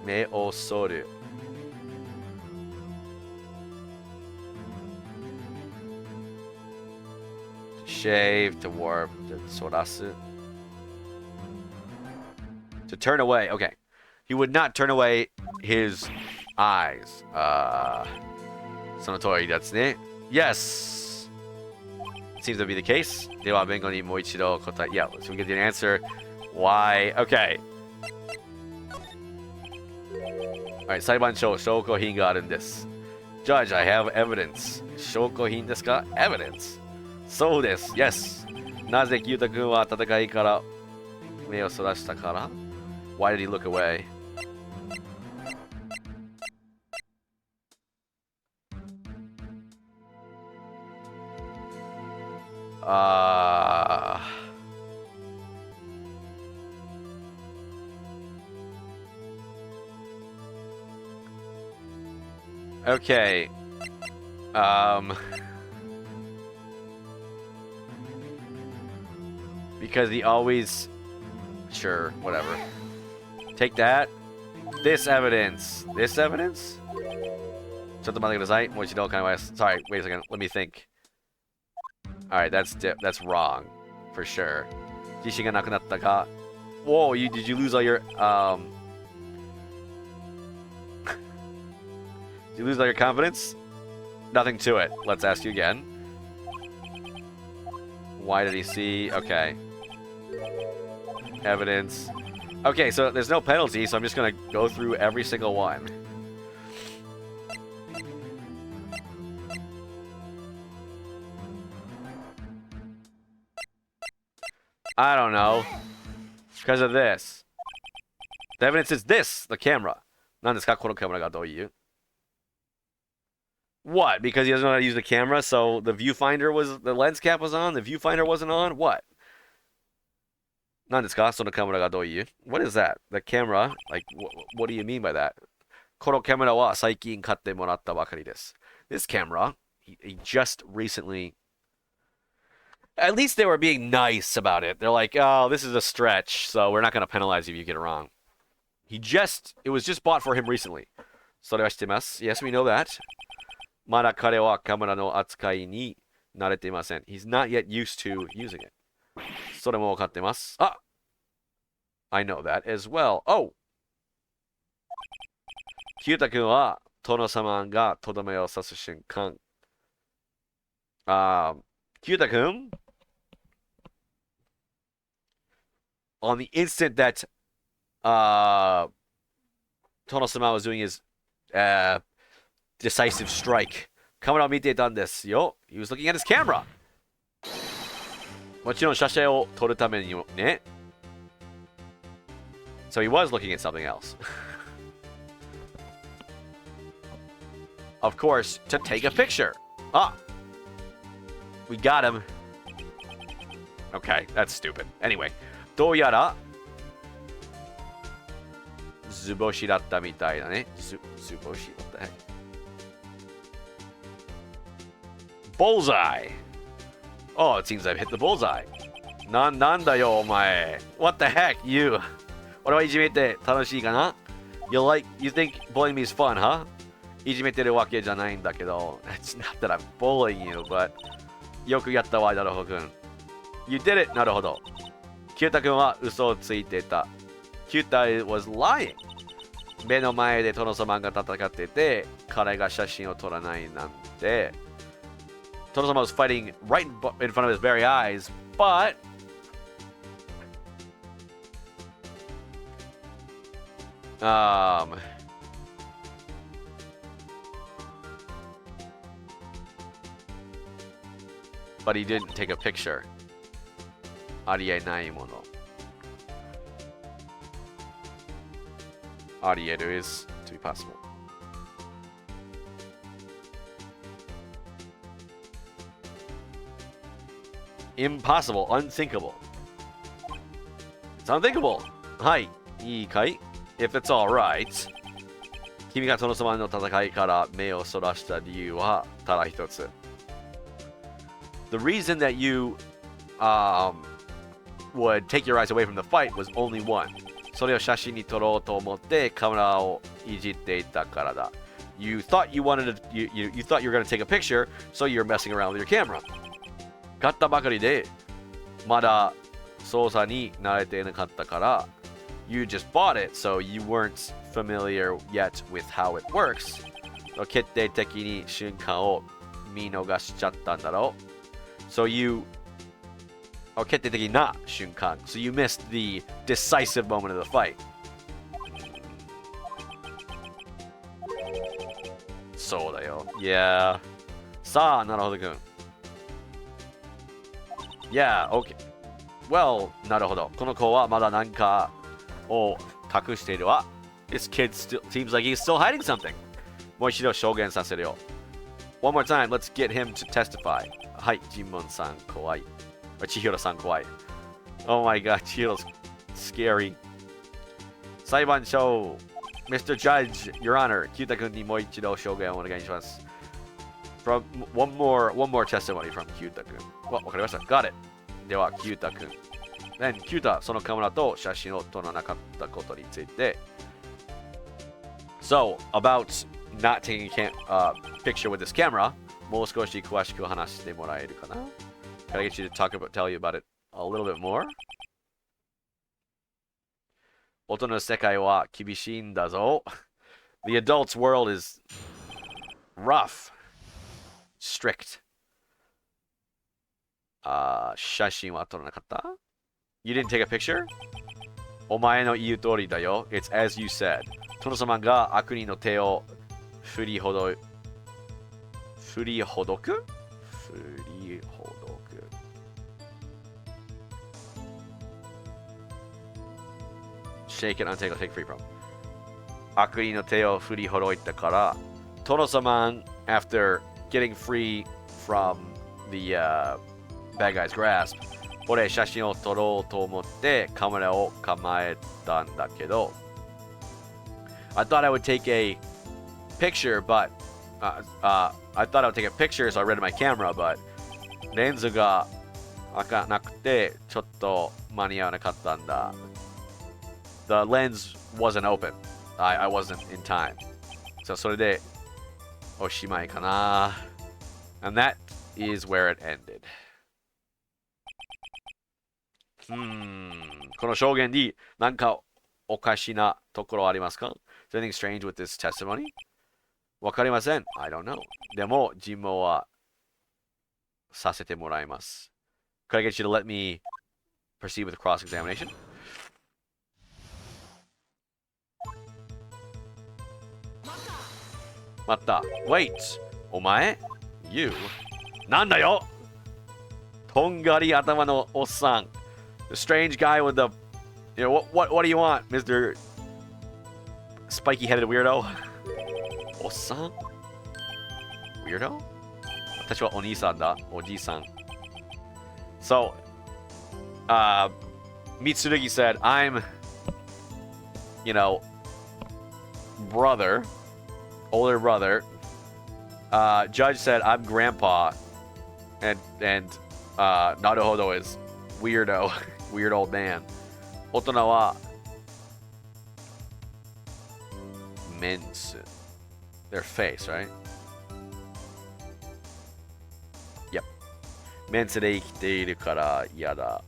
Shave, to warp, to そらす To turn away. Okay. He would not turn away his eyes. その通りですね. Yes. Seems to be the case. では弁護人もう一度答え. Yeah, so we get the answer. Why? Okay. Alright, 裁判所、証拠品があるんです. Judge, I have evidence. 証拠品ですか? Evidence. そうです. Yes. なぜキュータ君は戦いから目をそらしたから? Why did he look away? Okay. Because he always... Sure, whatever. Take that. This evidence. This evidence? Sorry, wait a second. Let me think. Alright, that's wrong. For sure. Whoa, did you lose all your... Did you lose all your confidence? Nothing to it. Let's ask you again. Why did he see? Okay. Evidence. Okay, so there's no penalty, so I'm just gonna go through every single one. I don't know. Because of this. The evidence is this, the camera. What? Because he doesn't know how to use the camera, so the viewfinder was... The lens cap was on, the viewfinder wasn't on? What? What is that? The camera? Like, what do you mean by that? This camera, he just recently... At least they were being nice about it. They're like, oh, this is a stretch, so we're not going to penalize you if you get it wrong. It was just bought for him recently. Yes, we know that. He's not yet used to using it. Ah! I know that as well. Oh! Kyuta-kun wa Tono-sama ga todome o sasu shunkan. Kyuta-kun, on the instant that Tono-sama was doing his decisive strike, kamera mite itan desu yo. He was looking at his camera. Mochiron shashin o toru tame ni ne. So he was looking at something else. Of course, to take a picture. Ah! We got him. Okay, that's stupid. Anyway, douyara zuboshi datta mitai da ne. Zuboshi, what the heck? Bullseye. Oh, it seems I've hit the bullseye. Nanda yo, omae. What the heck, you? Ore wa ijimete tanoshii kana? You think bullying me is fun, huh? Ijimeteru wake janai nda kedo. It's not that I'm bullying you, but yoku yatta wa, Naruho-kun. You did it, Naruhodo. Kyuta-kun wa uso o tsuite ta. Kyuta was lying. Me no mae de Tono-sama ga tatakatte te, kare ga shashin o toranai nante. Tono-sama was fighting right in front of his very eyes, but he didn't take a picture. Arie nai mono. Arieru is to be possible. Impossible. Unthinkable. It's unthinkable. Hai. Ii kai? If it's alright. Kimi ga Tono-sama no tatakai kara me o sorashita riyuu wa tada hitotsu. The reason that you would take your eyes away from the fight was only one. それを写真に撮ろうと思ってカメラをいじっていたからだ. You thought you wanted to, you thought you were going to take a picture, so you're messing around with your camera. 買ったばかりでまだ操作に慣れていなかったから you just bought it, so you weren't familiar yet with how it works. 決定的に瞬間を見逃しちゃったんだろう. So you... 決定的な瞬間. So you missed the decisive moment of the fight. そうだよ. Yeah. さあ、なるほどくん. Yeah, okay. Well, なるほど. この子はまだ何かを隠しているわ. This kid still seems like he's still hiding something. もう一度証言させるよ. One more time, let's get him to testify. はい、ジンモンさん怖い. Or Chihiro-san怖い. Oh my god, Chihiro's scary. 裁判長 Mr. Judge, Your Honor, キュータ君にもう一度証言をお願いします. From one more testimony from キュータ君. わかりました. Got it. では、キュータ君. then キュータそのカメラと写真を撮らなかったことについて So, about not taking a picture with this camera もう少し詳しく話してもらえるかな Can I get you to tell you about it a little bit more? 大人の世界は厳しいんだぞ The adult's world is rough, strict. 写真は撮らなかった You didn't take a picture? お前の言う通りだよ It's as you said. 殿様が悪人の手を振りほどく Shake it, untake it, take free from. 悪人の手を振りほどいたから、殿様 after getting free from the bad guy's grasp, 俺写真を撮ろうと思ってカメラを構えたんだけど、I thought I would take a picture, but I thought I would take a picture, so I rented my camera, but レンズが開かなくてちょっと間に合わなかったんだ。The lens wasn't open. I wasn't in time. So それでおしまいかな。And that is where it ended. この証言に何かおかしなところありますか Is there anything strange with this testimony? わかりません。I don't know. でも、尋問はさせてもらいます。Could I get you to let me proceed with cross-examination? 待った。Wait! お前 ?You? なんだよとんがり頭のおっさん。The strange guy with the... You know, what do you want, Mr. Spiky-headed weirdo? おっさん Weirdo? 私はお兄さんだ。おじいさん。So, Mitsurugi said, I'm, you know, brother, older brother. Judge said, I'm grandpa. And Naruhodo is weirdo, weird old man. 大人は men's their face, right? Yep. メンツで生きているから嫌だ。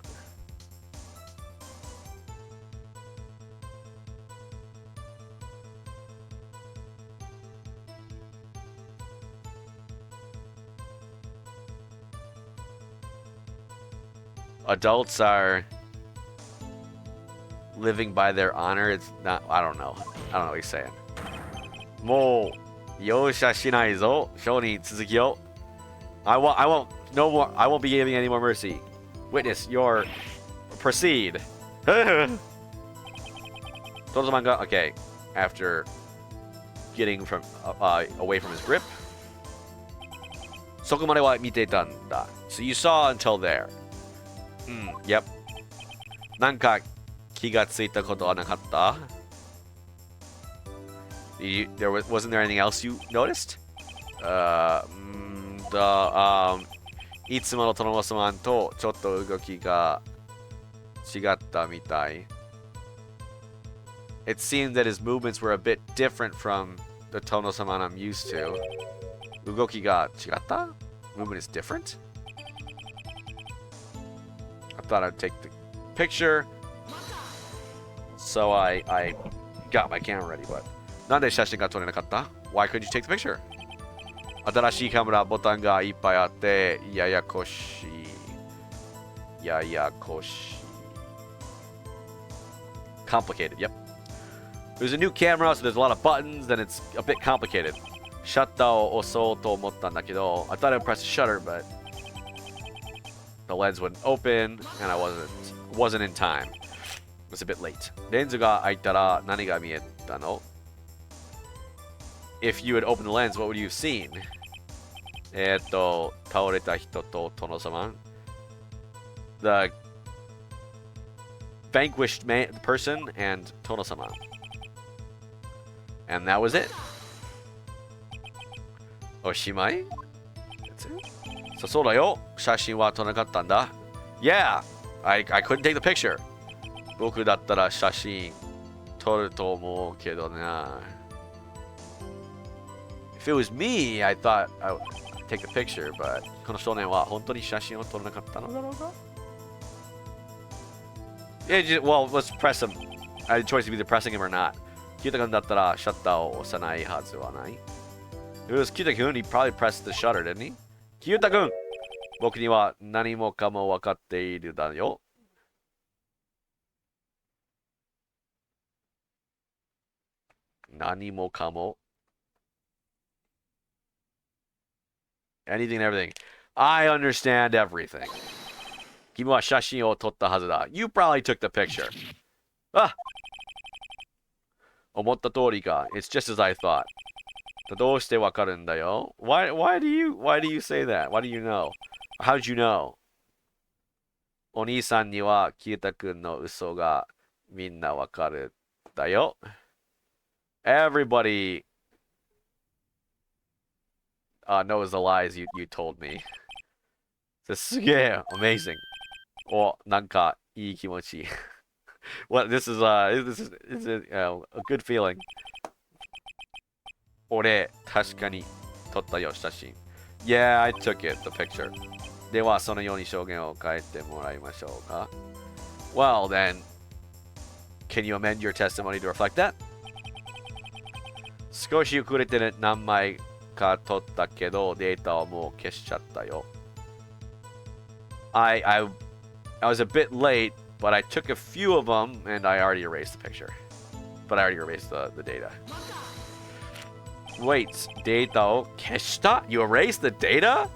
Adults are living by their honor. It's not, I don't know what he's saying. もう容赦しないぞ。証人続きよ。I won't be giving any more mercy. Witness your proceed. Tozoman okay, after getting from away from his grip. そこまでは見てたんだ。So you saw until there. Yep. なんか気がついたことはなかった wasn't there anything else you noticed? いつものトノモスマンとちょっと動きが違ったみたい It seemed that his movements were a bit different from the Tono-sama I'm used to 動きが違った Movement is different? I thought I'd take the picture So I got my camera ready, but なんで写真が撮れなかった Why couldn't you take the picture? 新しいカメラボタンがいっぱいあってややこしい Complicated, yep. There's a new camera, so there's a lot of buttons, then it's a bit complicated. シャッターを押そうと思ったんだけど I thought I'd press the shutter, but the lens wouldn't open, and I wasn't in time. It was a bit late. レンズが開いたら何が見えたの If you had opened the lens, what would you have seen? 倒れた人と殿様 The vanquished person and 殿様 And that was it. おしまい That's it. そうだよ。写真は撮らなかったんだ Yeah! I couldn't take the picture. 僕だったら写真撮ると思うけどな. If it was me, I thought I would take a picture, but この少年は本当に写真を撮らなかったのだろうか? Yeah, well, let's press him. I had a choice of either pressing him or not. キュータ君だったらシャッターを押さないはずはない. If it was キュータ君, he probably pressed the shutter, didn't he? キュータ君! 僕には何もかも分かっているだよ. Anything and everything. I understand everything. 君は写真を撮ったはずだ. You probably took the picture. Ah! 思った通りか. It's just as I thought. どうしてわかるんだよ? Why do you say that? Why do you know? How did you know? お兄さんにはキュータ君の嘘がみんなわかるだよ. Everybody knows the lies you told me. すげえ amazing. お、なんかいい気持ち. What this is a good feeling. 俺確かに撮ったよ写真. Yeah, I took it, the picture. ではそのように証言を変えてもらいましょうか. Well then, can you amend your testimony to reflect that? 少し遅れて何枚か撮ったけどデータをもう消しちゃったよ. I was a bit late, but I took a few of them and I already erased the picture. But I already erased the data. Wait, data を消した? You erased the data?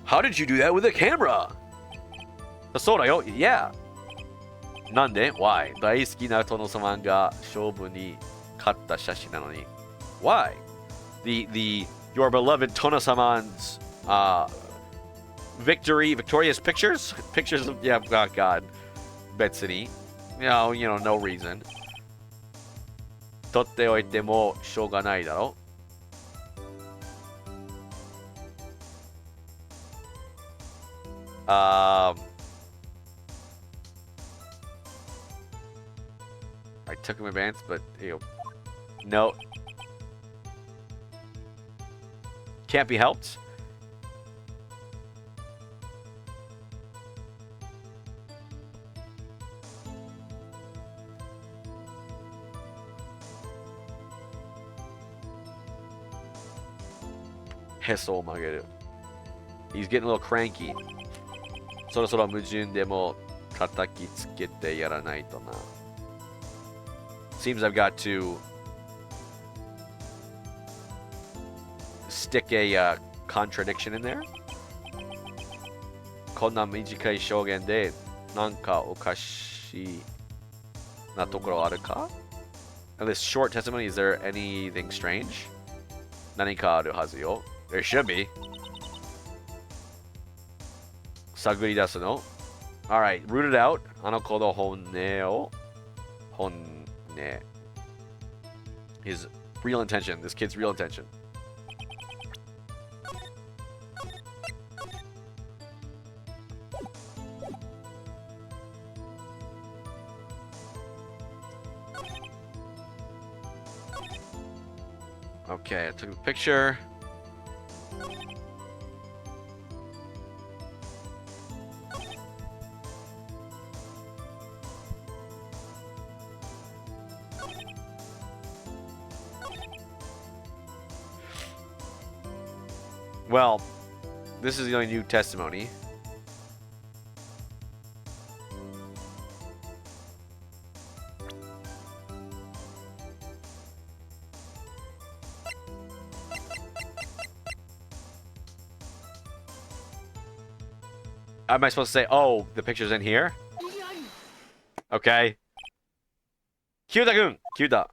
How did you do that with a camera? そうだよ. Yeah. なんで? Why? 大好きな殿様が勝負に勝った写真なのに. Why? Your beloved Tono-sama's victorious pictures of, yeah, oh God, Betsy, no reason. 撮っておいてもしょうがないだろ. I took him advance, but no. Can't be helped. He's getting a little cranky. そろそろ矛盾でも叩きつけてやらないとな. Seems I've got to stick a contradiction in there. こんな短い証言でなんかおかしいなところあるか? In this short testimony, is there anything strange? 何かあるはずよ. There should be. 探り出すの? Alright, root it out. あの子の本音. His real intention. This kid's real intention. Okay, I took a picture. Well, this is the only new testimony. Am I supposed to say, oh, the picture's in here? Okay. Kyuta-kun! Kyuta.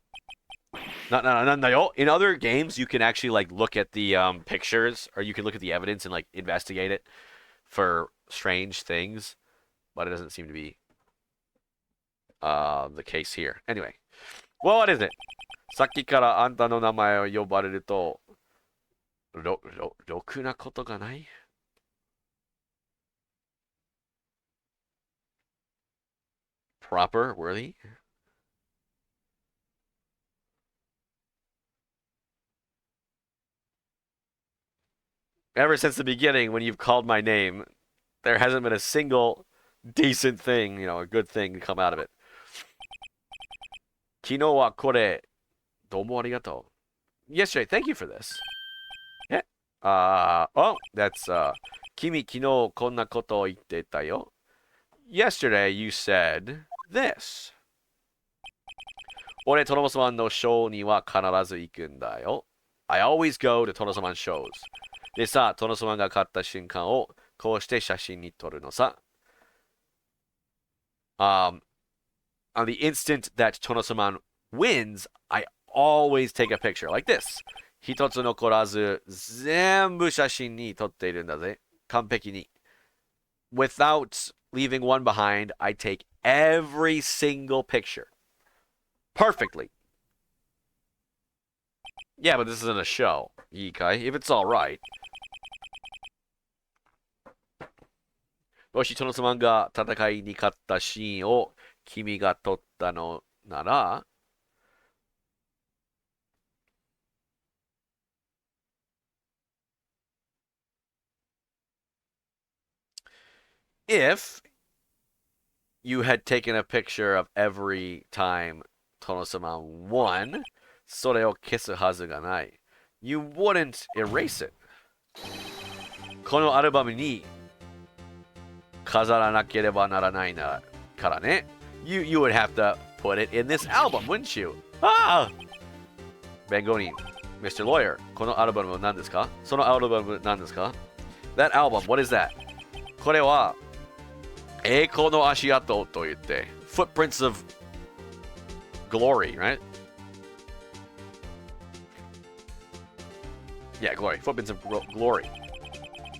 No. In other games, you can actually like look at the pictures, or you can look at the evidence and like investigate it for strange things, but it doesn't seem to be the case here. Anyway, well, what is it? さっきからあんたの名前を呼ばれるとろくなことがない? proper, worthy. Ever since the beginning, when you've called my name, there hasn't been a single decent thing, a good thing to come out of it. 昨日はこれ、どうもありがとう. Yesterday, thank you for this. Yeah. Oh, that's, 君昨日こんなことを言ってたよ. Yesterday, you said this. 俺、トノモスマンのショーには必ず行くんだよ. I always go to トノスマン shows. でさ、トノスマンが勝った瞬間をこうして写真に撮るのさ. On the instant that Tonosaman wins, I always take a picture like this. 一つ残らず全部写真に撮っているんだぜ。完璧に。Without leaving one behind, I take every single picture. Perfectly. Yeah, but this isn't a show, Yikai. If it's alright. もしトノスマンが戦いに勝ったシーンを君が撮ったのなら、if you had taken a picture of every time トノスマン won, それを消すはずがない. You wouldn't erase it. このアルバムに飾らなければならないなからね. You would have to put it in this album, wouldn't you? Ah! 弁護人 Mr. Lawyer, このアルバムは何ですか? そのアルバムは何ですか? That album, what is that? これは栄光の足跡と言って Footprints of Glory, right? Yeah, Glory. Footprints of Glory.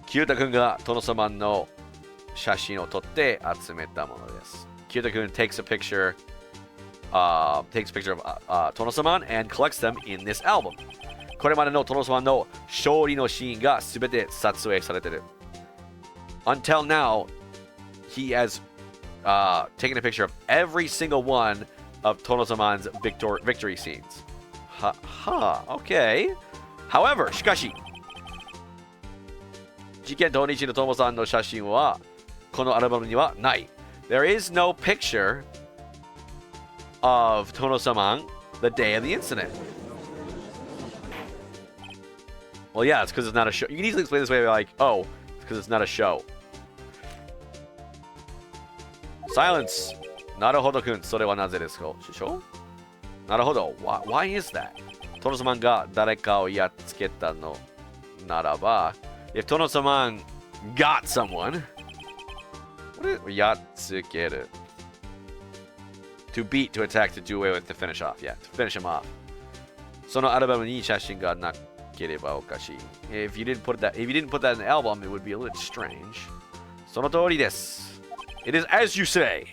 キュータ君がトノサマンの写真を撮って集めたものです。キュータ君 takes a picture of Tonosaman and collects them in this album. これまでのトノサマンの勝利のシーンがすべて撮影されている。Until now, he has taken a picture of every single one of Tonosaman's victory scenes. Okay. However, しかし、事件当日のトモさんの写真はこのアルバムにはない。There is no picture of Tono-saman the day of the incident. Well, yeah, it's because it's not a show. You can easily explain this way like, oh, it's because it's not a show. Silence. なるほど君、それはなぜですか? 師匠? なるほど。Why is that? トノサマンが誰かをやっつけたのならば、if トノサマン got someone, what is やっつける? To beat, to attack, to do away with, to finish off. Yeah, to finish him off. そのアルバムに写真がなければおかしい. If you didn't put that in the album, it would be a little strange. その通りです. It is as you say.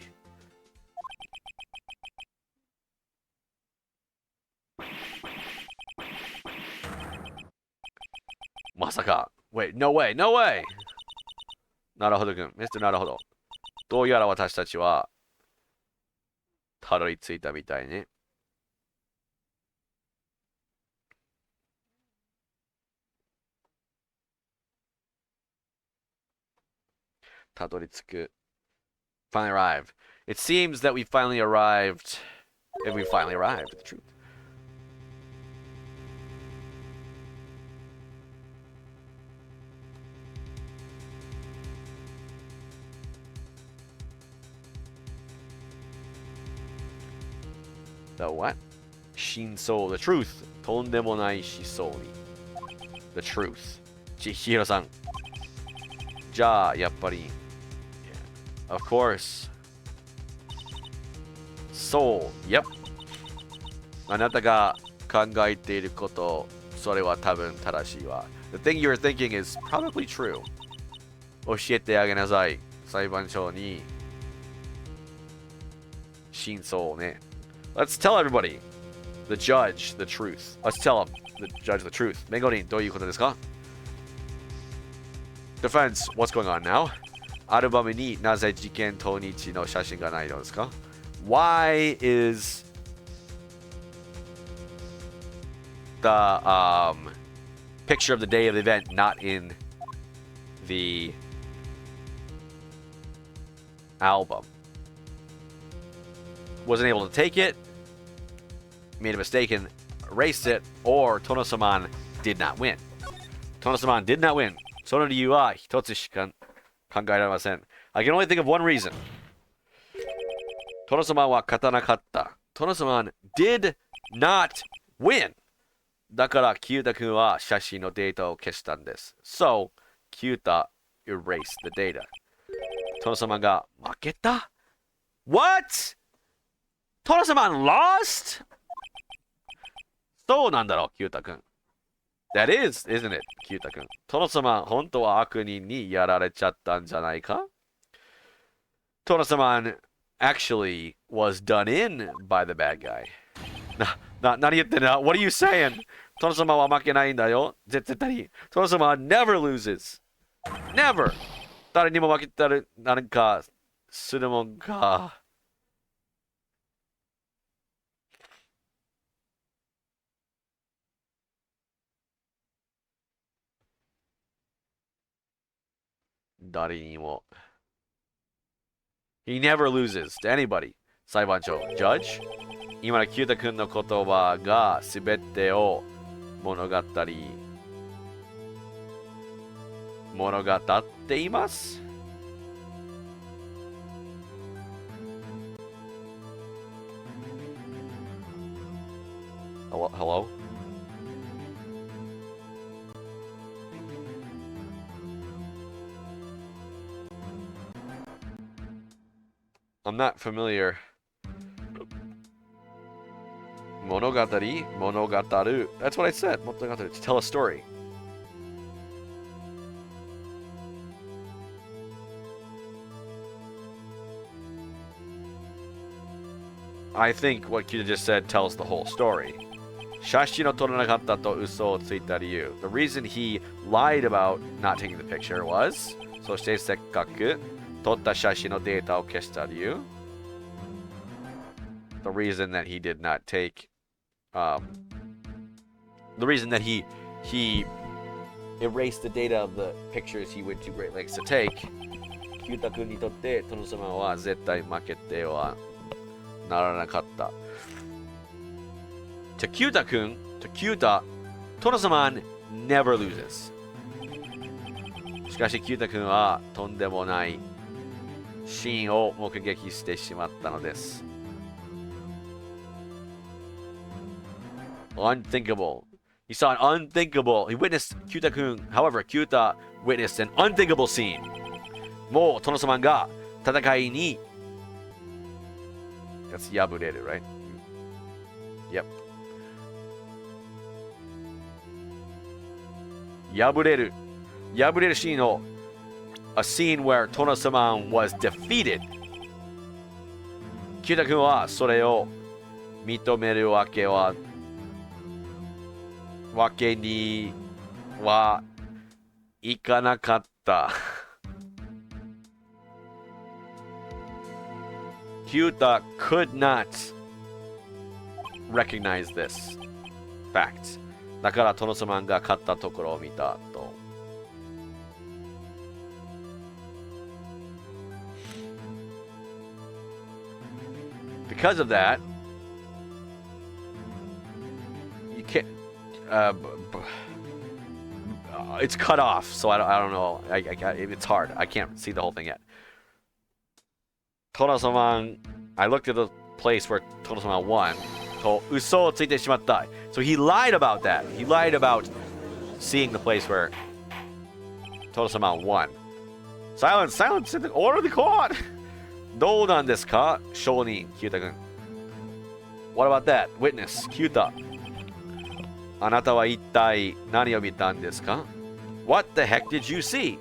Masaka. Wait, no way, no way! なるほど君、Mr. なるほど。どうやら私たちはたどり着いたみたいね。たどり着く。Finally arrived. It seems that we finally arrived. And we finally arrived at the truth. The what? Shinso, the truth. とんでもない思想に。The truth. 千尋さん。じゃあ、やっぱり。Of course. Soul. Yep. あなたが考えていること、それは多分正しいわ。The thing you're thinking is probably true. 教えてあげなさい。裁判所に。真相をね。Let's tell everybody. The judge, the truth. Let's tell him. The judge, the truth. 弁護人、どういうことですか? Defense, what's going on now? アルバムになぜ事件当日の写真がないのですか? Why is the picture of the day of the event not in the album? Wasn't able to take it, made a mistake and erased it, or Tono-sama did not win. Tono-sama did not win. その理由は一つしか考えられません. I can only think of one reason. Tono-sama は勝たなかった. Tono-sama did not win. だからキュータ君は写真のデータを消したんです. So, キュータ erased the data. Tono-sama が負けた? What? Tono-sama lost? そうなんだろう、キュータ君. That is, isn't it, キュータ君. Tono-sama 本当は悪人にやられちゃったんじゃないか? Tono-sama actually was done in by the bad guy. 何言ってんだ? What are you saying? Tono-sama は負けないんだよ。絶対に。Tono-sama never loses. Never. 誰にも負けたら何かするもんか。誰にも。He never loses to anybody. 裁判長、Judge? 今のキュータ君の言葉が全てを物語っています。Hello? I'm not familiar. 物語 That's what I said. 物語 To tell a story. I think what Kyuta just said tells the whole story. 写真を撮らなかったと嘘をついた理由. The reason he lied about not taking the picture was そしてせっかく撮った写真のデータを消した理由. The reason that he did not take the reason that he erased the data of the pictures he went to great lengths to take. キュータ君にとってトノ様は絶対負けてはならなかった. To Kyuta君, to Kyuta, トノ様 never loses. しかしキュータ君はとんでもないシーンを目撃してしまったのです. Unthinkable. He saw an unthinkable. He witnessed Kyuta-kun. However, Kyuta witnessed an unthinkable scene. もうトノ様が戦いに That's 破れる, right? Yep. 破れるシーンを A scene where Tono-sama was defeated. Kyuta-kun はそれを認めるわけにはいかなかった. Kyuta could not recognize this fact. だからトノ様が勝ったところを見たと. Because of that, you can't. It's cut off, so I don't know. It's hard. I can't see the whole thing yet. Tono-sama, I looked at the place where Tono-sama won. So he lied about that. He lied about seeing the place where Tono-sama won. Silence, order the court. どうなんですか? 証人、キュータ君. What about that? Witness, キュータ. あなたは一体何を見たんですか? What the heck did you see?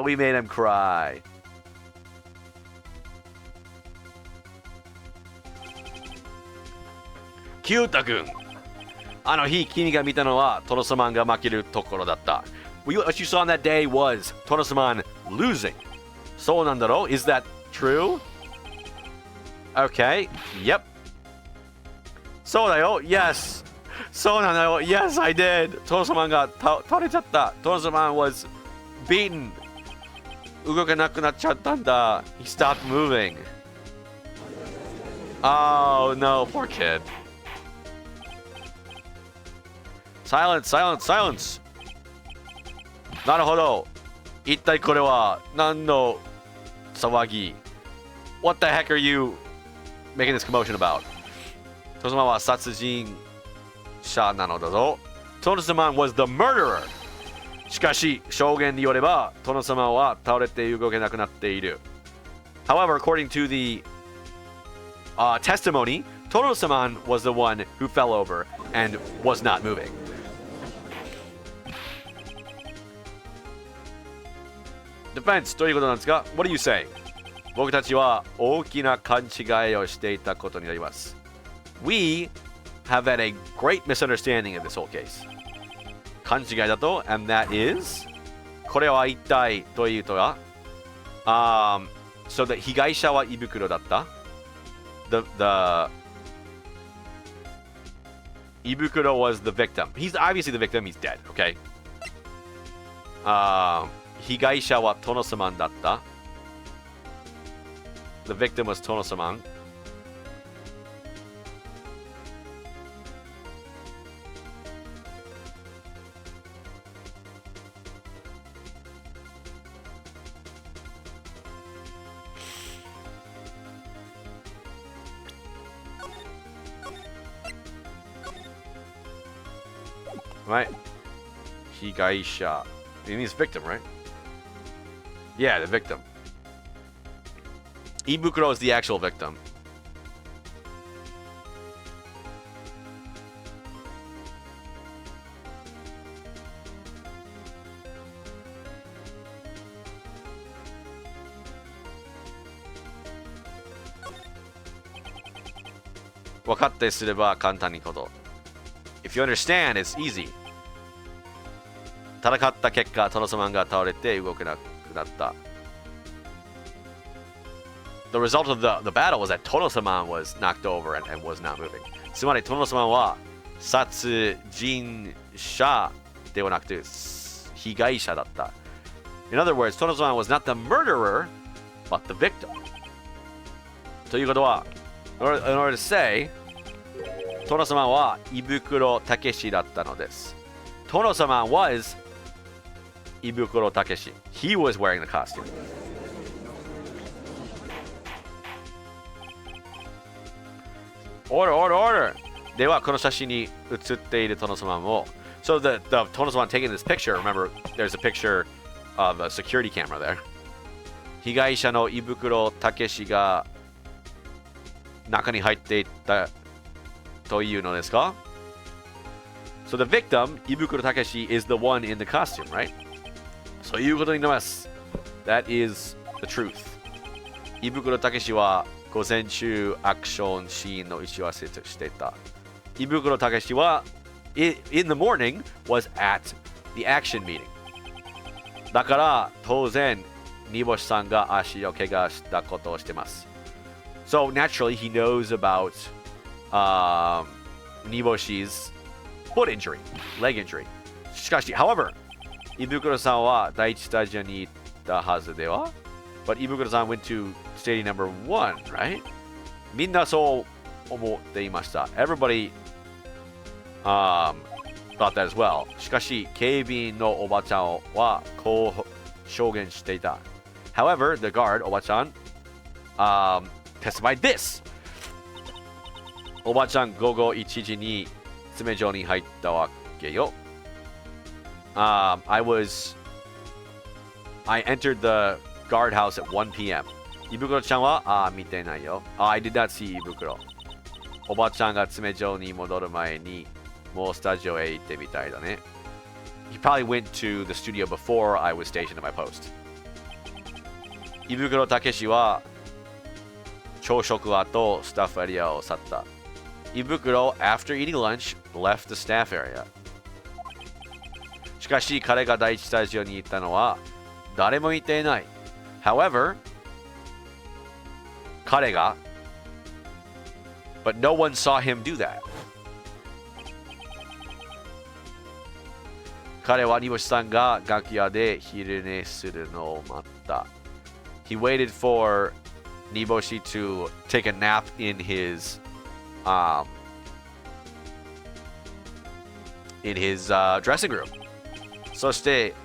We made him cry. キュータ君. あの日君が見たのはトノ様が負けるところだった. what you saw on that day was Tonosaman losing. そうなんだろ? Is that true? Okay. Yep. そうだよ. Yes. そうなんだよ. Yes, I did. Tonosaman が倒れちゃった. Tonosaman was beaten. 動けなくなっちゃったんだ. He stopped moving. Oh no, poor kid. Silence, silence, silence. なるほど。一体これは何の騒ぎ? What the heck are you making this commotion about? トノサマンは殺人者なのだぞ。トノサマン was the murderer. しかし、証言によれば、トノサマンは倒れて動けなくなっている。However, according to the testimony, Tono-saman was the one who fell over and was not moving. Defense, どういうことなんですか? What are you saying? 僕たちは大きな勘違いをしていたことになります。We have had a great misunderstanding of this whole case. 勘違いだと and that is これは一体どういうとは so that 被害者は胃袋だった the Ibukuro was the victim. He's obviously the victim. He's dead. Okay. 被害者はトノサマンだった The victim was Tono-saman. Right? Higaisha. It means victim, right? Yeah, the victim. Ibukuro is the actual victim. Wakatte sureba kantan ni koto. If you understand, it's easy. 戦った結果、トノサマンが倒れて動けなくなった。The result of the battle was that Tono-saman was knocked over and was not moving. つまり、トノサマンは殺人者ではなくて被害者だった。In other words, Tono-saman was not the murderer, but the victim. ということは、in order to say, トノサマンは胃袋たけしだったのです。Tono-saman was Ibukuro Takeshi. He was wearing the costume. Order, order, order! では、この写真に写っているトノサマンを So the Tono-saman taking this picture, remember, there's a picture of a security camera there. 被害者の胃袋たけしが中に入っていったというのですか? So the victim, Ibukuro Takeshi, is the one in the costume, right? そういうことになります。That is the truth. 胃袋たけしは午前中アクションシーンの打ち合わせをしていた。胃袋たけしは in the morning was at the action meeting. だから当然煮干しさんが足を怪我したことをしています。So naturally he knows about Niboshi's foot injury, leg injury. しかし、however, 胃袋さんは第一スタジオに行ったはずでは But 胃袋さん went to stadium number 1, right? みんなそう思っていました。Everybody thought that as well. しかし、警備員のおばちゃんはこう証言していた。However, the guard, おばちゃん、testified this. おばちゃん午後1時に詰め所に入ったわけよ。I entered the guardhouse at 1 p.m. 胃袋ちゃんは見てないよ。I did not see 胃袋。おばちゃんが詰め所に戻る前にもうスタジオへ行ってみたいだね。He probably went to the studio before I was stationed at my post. 胃袋たけしは朝食後スタッフエリアを去った。胃袋 after eating lunch left the staff area. ししかし彼が第一スタジオに行ったのは誰も言っていない。However, 彼が but no one saw him do that. 彼は煮干しさんが楽屋で昼寝するのを待った。He waited for Niboshi to take a nap in his dressing room. そして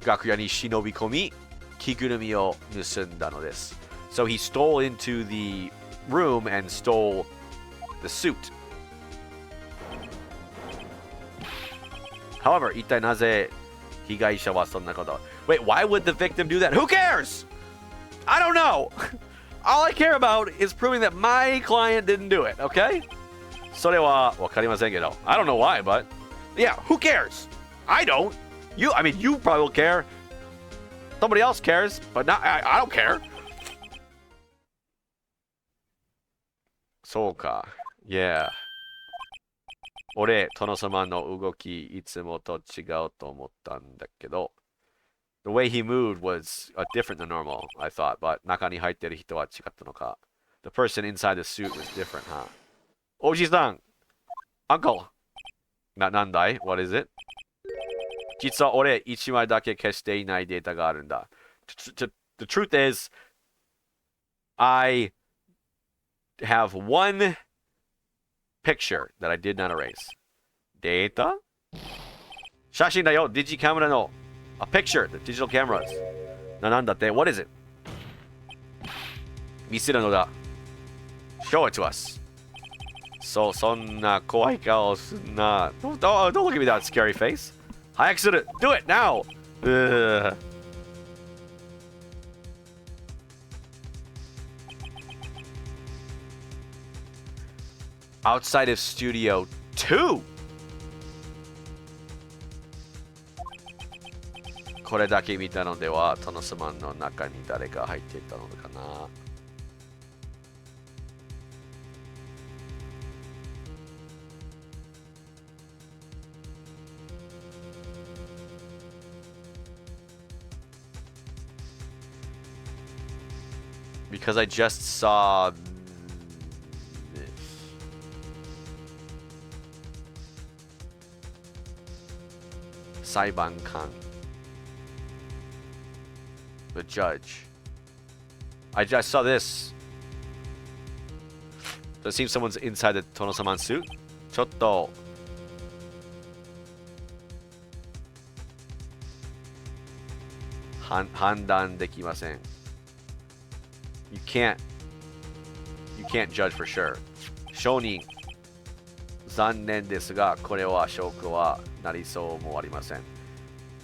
楽屋に忍び込み着ぐるみを盗んだのです。So he stole into the room and stole the suit. However, 一体なぜ被害者はそんなこと。Wait, why would the victim do that? Who cares? I don't know. All I care about is proving that my client didn't do it, okay? それはわかりませんけど。I don't know why, but yeah, who cares? I don't. You probably will care. Somebody else cares, but not, I don't care. そうか。Yeah. 俺、殿様の動き、いつもと違うと思ったんだけど、The way he moved was different than normal, I thought, but 中に入ってる人は違ったのか。The person inside the suit was different, huh? おじさん Uncle なんだい What is it? 実は俺、1枚だけ消していないデータがあるんだ。The truth is, I have one picture that I did not erase. データ写真だよ、ディジカメラの。A picture, the digital cameras. なんだって What is it? 見せるのだ。Show it to us. そんな怖い顔すんな。Don't look at me that scary face. 早くする Do it now! Outside of Studio 2! これだけ見たのでは、殿様の中に誰が入っていたのかな。Because I just saw this. Saibankan. The judge. I just saw this. Does it seem someone's inside the Tono-saman suit? ちょっと判断できません。You can't judge for sure. 証人。残念ですが、これは証拠はなりそうもありません。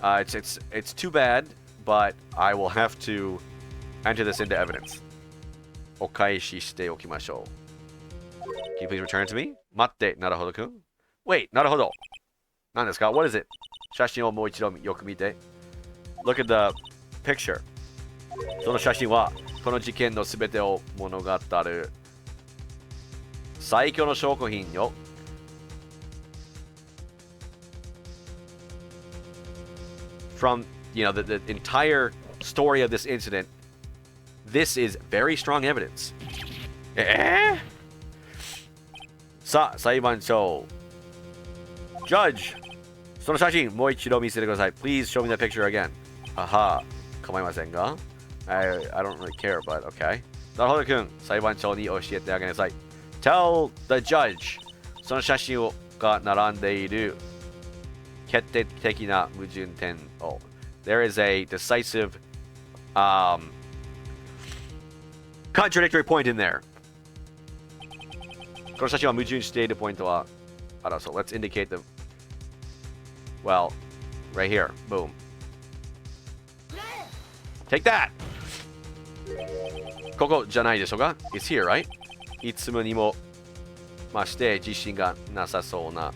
It's too bad, but I will have to enter this into evidence. お返ししておきましょう。Can you please return it to me? 待って、なるほどくん。Wait, なるほど。何ですか What is it? 写真をもう一度よく見て。Look at the picture. その写真はこの事件のすべてを物語る最強の証拠品よ。From, the entire story of this incident, this is very strong evidence. さあ、裁判長。Judge! その写真、もう一度見せてください。Please show me that picture again. はは、構いませんが。I don't really care, but okay. なるほどくん、裁判長に教えてあげなさい。Tell the judge. その写真が並んでいる決定的な矛盾点を。There is a decisive contradictory point in there. この写真は矛盾しているポイントはあらそう。Let's indicate the well, right here. Boom. Take that! ここじゃないでしょうか It's here, right? いつもにもまして自信がなさそうな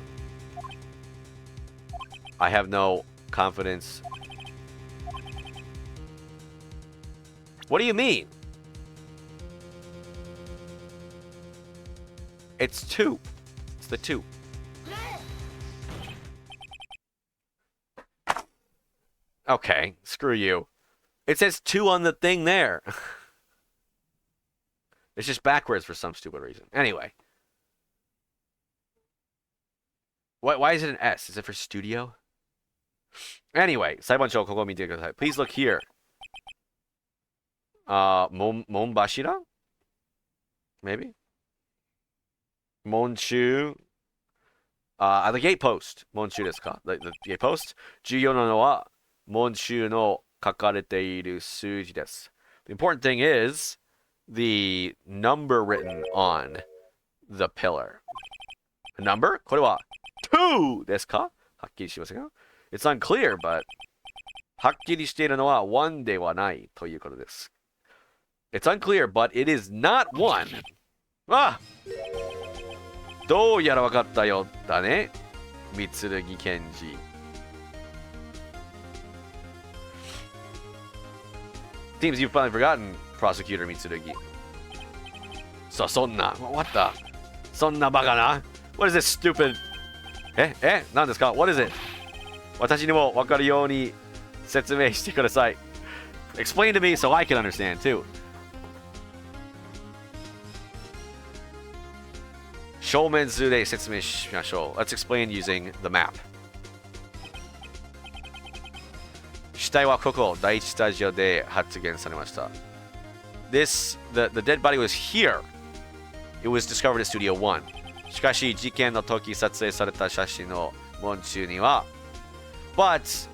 I have no confidence. What do you mean? It's 2. It's the 2. Okay, screw you. It says 2 on the thing there. It's just backwards for some stupid reason. Anyway. Why is it an S? Is it for studio? Anyway, 裁判長ここを見てください. Please look here. Monbashira? Maybe? Monshu. The gate post. Monshu ですか? The gate post? 重要なのは Monshu の書かれている数字です. The important thing is the number written on the pillar. A number? これは2ですか? はっきりしませんか? It's unclear, but はっきりしているのは1ではないということです. It's unclear, but it is not 1. あ! どうやら分かったようだね. 三剣賢治. Seems you've finally forgotten Prosecutor Mitsurugi. So, そんな. What the? そんなバカな? What is this stupid? 何ですか? What is it? 私にも分かるように説明してください. Explain to me so I can understand too. 正面図で説明しましょう. Let's explain using the map. 死体はここ第一スタジオで発見されました. The dead body was here. It was discovered at Studio 1. しかし事件の時撮影された写真の文中には But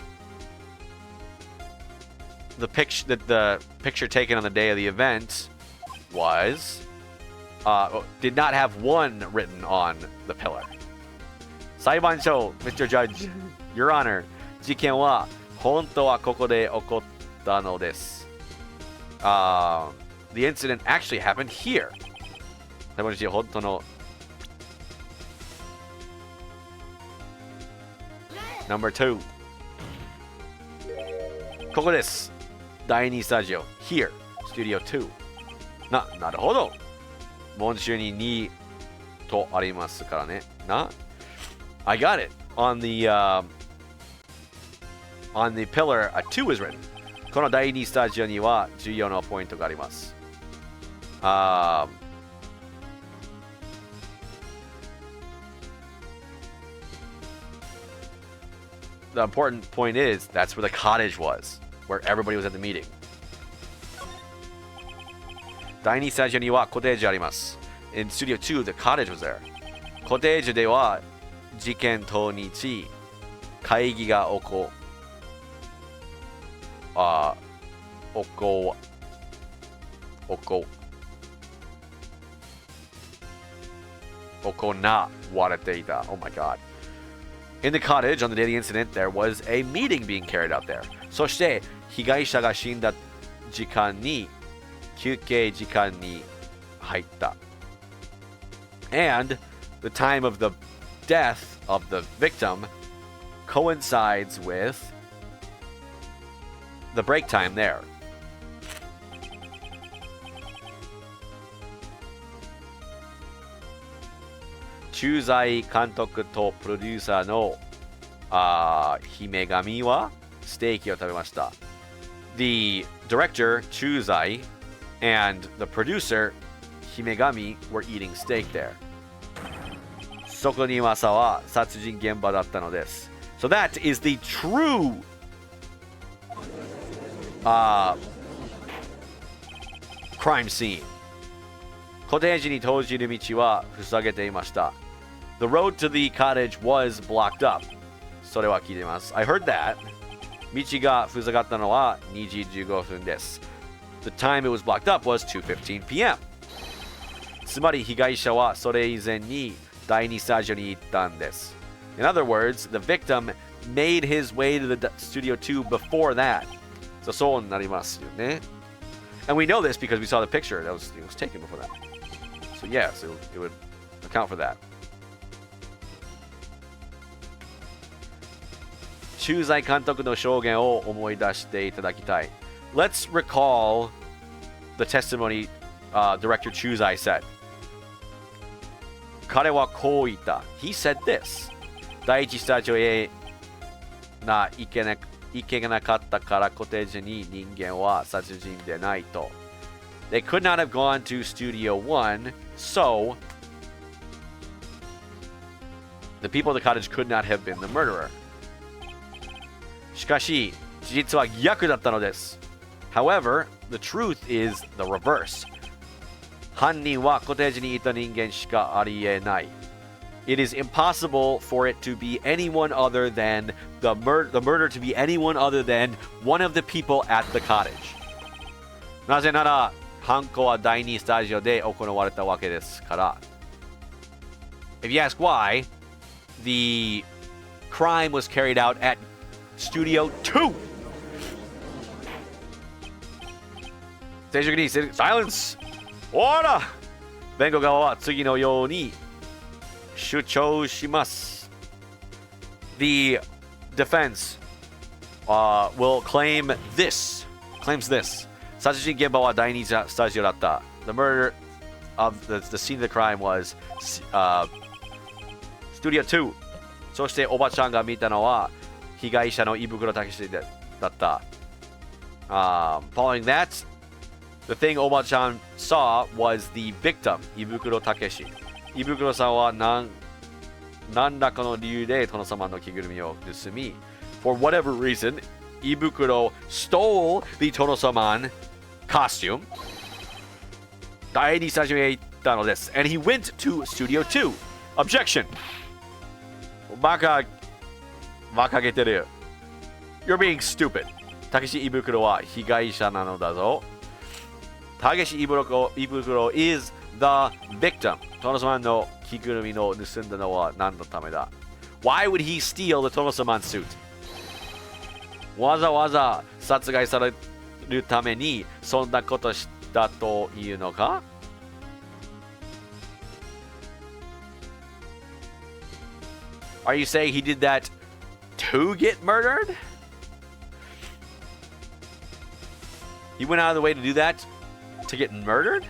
the picture taken on the day of the event did not have 1 written on the pillar. 裁判長 Mr. Judge, Your Honor, 事件は本当はここで起こったのです. The incident actually happened here. 裁判長本当の Number 2. ここです。第2スタジオ Here, Studio 2. なるほど。文集に2とありますからね。I got it. On the pillar, a 2 is written. この第2スタジオには重要なポイントがあります。The important point is that's where the cottage was, where everybody was at the meeting. 第2スタジオにはコテージあります. In Studio 2, the cottage was there. コテージでは事件当日会議が行われていた. Oh my god. In the cottage, on the day of the incident, there was a meeting being carried out there. そして被害者が死んだ時間に休憩時間に入った. And the time of the death of the victim coincides with the break time there. 駐在監督とプロデューサーの姫神はステーキを食べました. The director, Chuzai, and the producer, Himegami, were eating steak there. そこには朝は殺人現場だったのです. So that is the true crime scene. コテージに通じる道は塞げていました. The road to the cottage was blocked up. それは聞いています. I heard that. 道が塞がったのは2時15分です. The time it was blocked up was 2:15 p.m. つまり被害者はそれ以前に第2スタジオに行ったんです. In other words, the victim made his way to the Studio 2 before that. So そうなりますよね. And we know this because we saw the picture it was taken before that. So yes, it would account for that. 駐在監督の証言を思い出していただきたい. Let's recall the testimony director Chuzai said. 彼はこう言った。He said this. 第一スタジオへ行けなかったからコテージに人間は殺人でないと。They could not have gone to Studio 1, so the people of the cottage could not have been the murderer. しかし、事実は逆だったのです。However, the truth is the reverse. 犯人はコテージにいた人間しかありえない。It is impossible for it to be anyone other than the murder to be anyone other than one of the people at the cottage. なぜなら、犯行は第2スタジオで行われたわけですから。If you ask why, the crime was carried out at Studio 2. 正直にsilence! ほら弁護側は次のように主張します。The defense will claims this. 殺人現場は第2スタジオだった。The murder of the scene of the crime was Studio 2. そしておばちゃんが見たのは被害者の胃袋たけしだった。Following that, the thing おばちゃん saw was the victim, 胃袋たけし。胃袋さんは何らかの理由で殿様の着ぐるみを盗み、for whatever reason, 胃袋 stole the 殿様 costume. 第2スタジオへ行ったのです。And he went to Studio 2. Objection! バカげてる。You're being stupid. たけし胃袋は被害者なのだぞ。たけし胃袋 is the victim. 殿様の着ぐるみを盗んだのは何のためだ？ Why would he steal the 殿様 suit? わざわざ殺害されるためにそんなことしたというのか？ Are you saying he did that to get murdered? He went out of the way to do that to get murdered?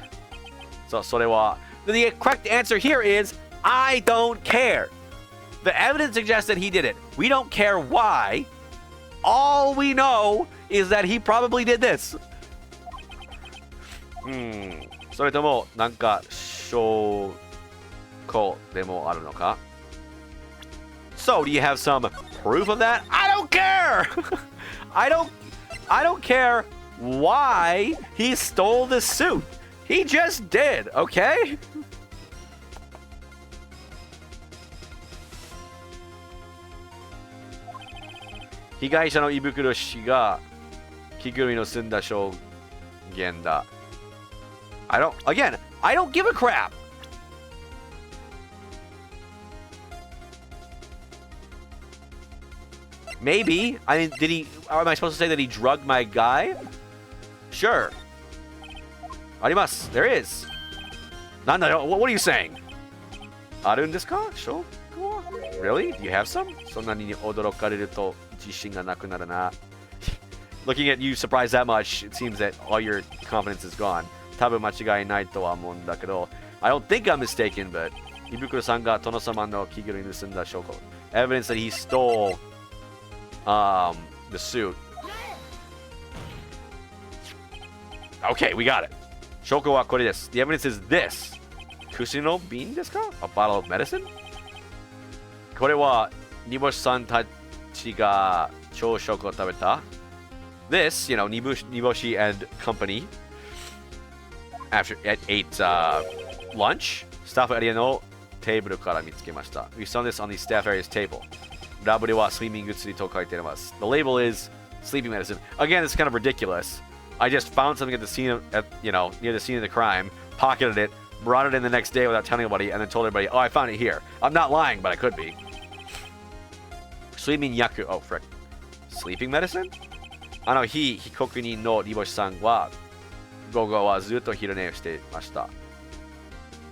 So the correct answer here is I don't care. The evidence suggests that he did it. We don't care why. All we know is that he probably did this. それともなんか証拠でもあるのか？ So, do you have some proof of that? I don't care. I don't care why he stole this suit. He just did, okay? 被害者の胃袋氏が着ぐるみの盗んだ証言だ。I don't give a crap. Maybe. I mean, am I supposed to say that he drugged my guy? Sure. あります。There is. なんだよ。What are you saying? あるんですか？証拠は？ Really? Do you have some? そんなに驚かれると自信がなくなるな。Looking at you surprised that much, it seems that all your confidence is gone. 多分間違いないとは思うんだけど。I don't think I'm mistaken, but 胃袋さんが殿様の着ぐるみ盗んだ証拠。Evidence that he stole the suit. Okay, we got it. 証拠はこれです。The evidence is this. 薬の瓶ですか？ A bottle of medicine? これは煮干しさんたちが朝食を食べた。This, you know, 煮干し and company ate lunch. スタッフエリアのテーブルから見つけました。We saw this on the staff area's table. ラベルは睡眠薬と書いてあります。The label is sleeping medicine. Again, it's kind of ridiculous. I just found something at the scene near the scene of the crime, pocketed it, brought it in the next day without telling anybody, and then told everybody, oh, I found it here. I'm not lying, but I could be. 睡眠薬 oh, frick. Sleeping medicine? 被告人の煮干しさんは午後はずっと昼寝をしていました。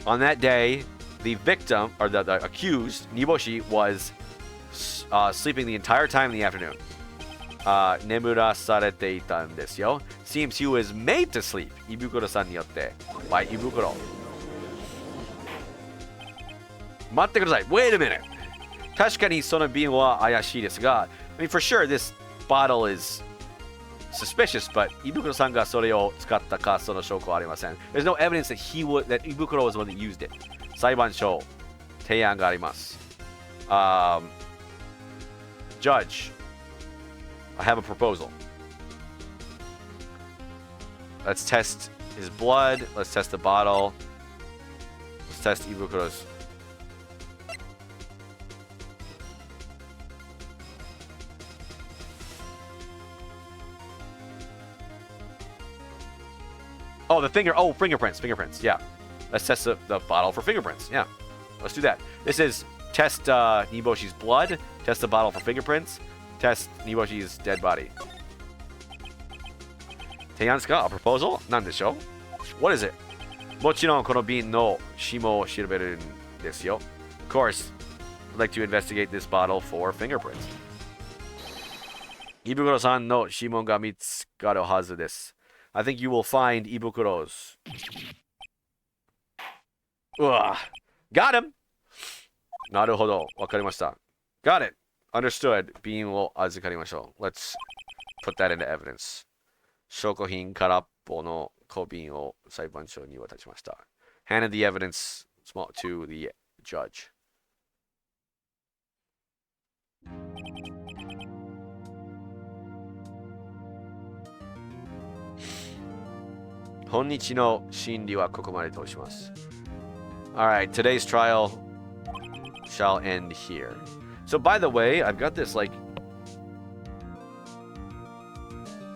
On that day, the victim, or the accused, Niboshi, was sleeping the entire time in the afternoon. 眠らされていたんですよ。Seems he was made to sleep. 胃袋さんによって。By 胃袋。待ってください。Wait a minute. 確かにその瓶は怪しいですが、I mean, for sure, this bottle is suspicious, but 胃袋さんがそれを使ったかその証拠はありません。There's no evidence that 胃袋 was the one that used it. 裁判所、提案があります。Judge, I have a proposal. Let's test his blood. Let's test the bottle. Let's test Ibukuro's. Oh, fingerprints. Fingerprints. Yeah. Let's test the bottle for fingerprints. Yeah. Let's do that. This is test Niboshi's blood. Test the bottle for fingerprints. Test Niboshi's dead body. 提案ですか? A proposal? なんでしょう? What is it? もちろんこの瓶の指紋を調べるんですよ. Of course, I'd like to investigate this bottle for fingerprints. 胃袋さんの指紋が見つかるはずです. I think you will find Ibukuro's. Ugh. Got him! なるほど。わかりました. Got it. Understood. 瓶を預かりましょう. Let's put that into evidence. 証拠品空っぽの小瓶を裁判所に渡しました. Handed the evidence to the judge. 本日の審理はここまでとします. Alright, today's trial shall end here. So by the way, I've got this like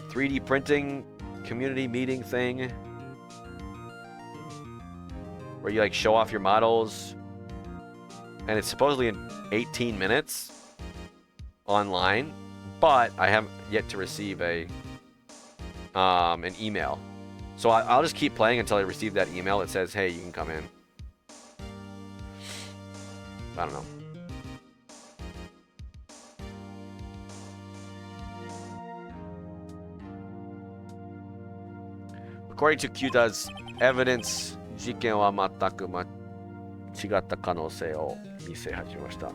3D printing community meeting thing where you like show off your models, and it's supposedly in 18 minutes online, but I haven't yet to receive an email. So I'll just keep playing until I receive that email that says, hey, you can come in. I don't know. According to Kyuta's evidence, 事件は全く間違った可能性を見せ始めました.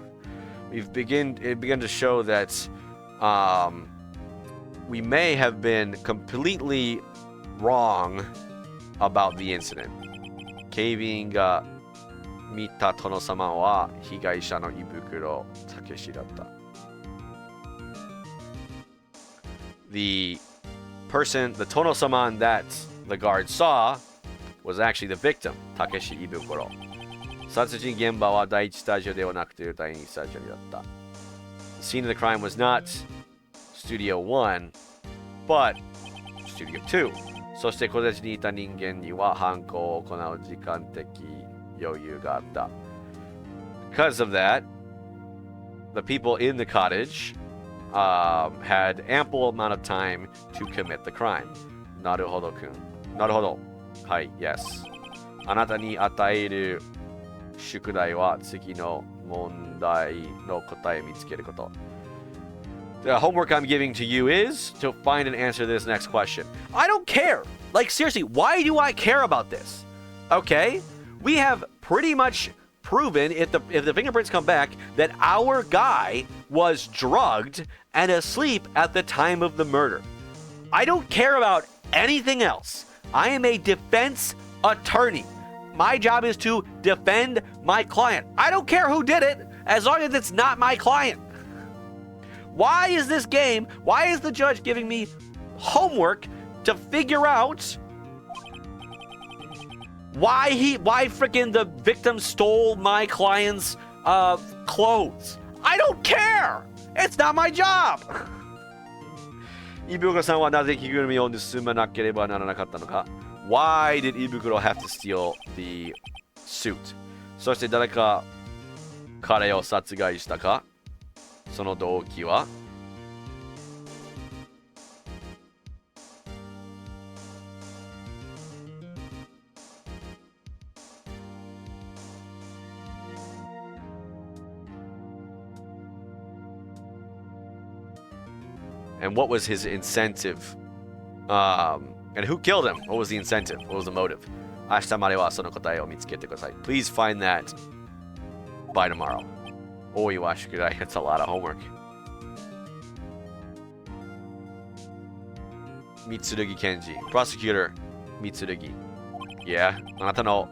It began to show that we may have been completely wrong about the incident. 警備員が見た殿様は被害者の胃袋武史だった. The tono-saman that the guard saw was actually the victim, Takeshi Ibukuro. 殺人現場は第1スタジオではなくて第2スタジオだった. The scene of the crime was not Studio 1, but Studio 2. そして小説にいた人間には犯行を行う時間的余裕があった. Because of that, the people in the cottage had ample amount of time to commit the crime. なるほどくん. なるほど. はい、yes. あなたに与える宿題は次の問題の答えを見つけること. The homework I'm giving to you is to find and answer this next question. I don't care. Like, seriously, why do I care about this? Okay? We have pretty much proven, if the fingerprints come back, that our guy was drugged and asleep at the time of the murder. I don't care about anything else. I am a defense attorney. My job is to defend my client. I don't care who did it, as long as it's not my client. Why is this game, why is the judge giving me homework to figure out why freaking the victim stole my client's clothes? I don't care! It's not my job! 胃袋さんはなぜ着ぐるみを盗まなければならなかったのか? Why did 胃袋 have to steal the suit? そして誰か彼を殺害したか? その動機は? And what was his incentive? And who killed him? What was the incentive? What was the motive? 明日まではその答えを見つけてください. Please find that by tomorrow. Oiwashikurai. That's a lot of homework. Mitsurugi Kenji. Prosecutor Mitsurugi. Yeah. あなたの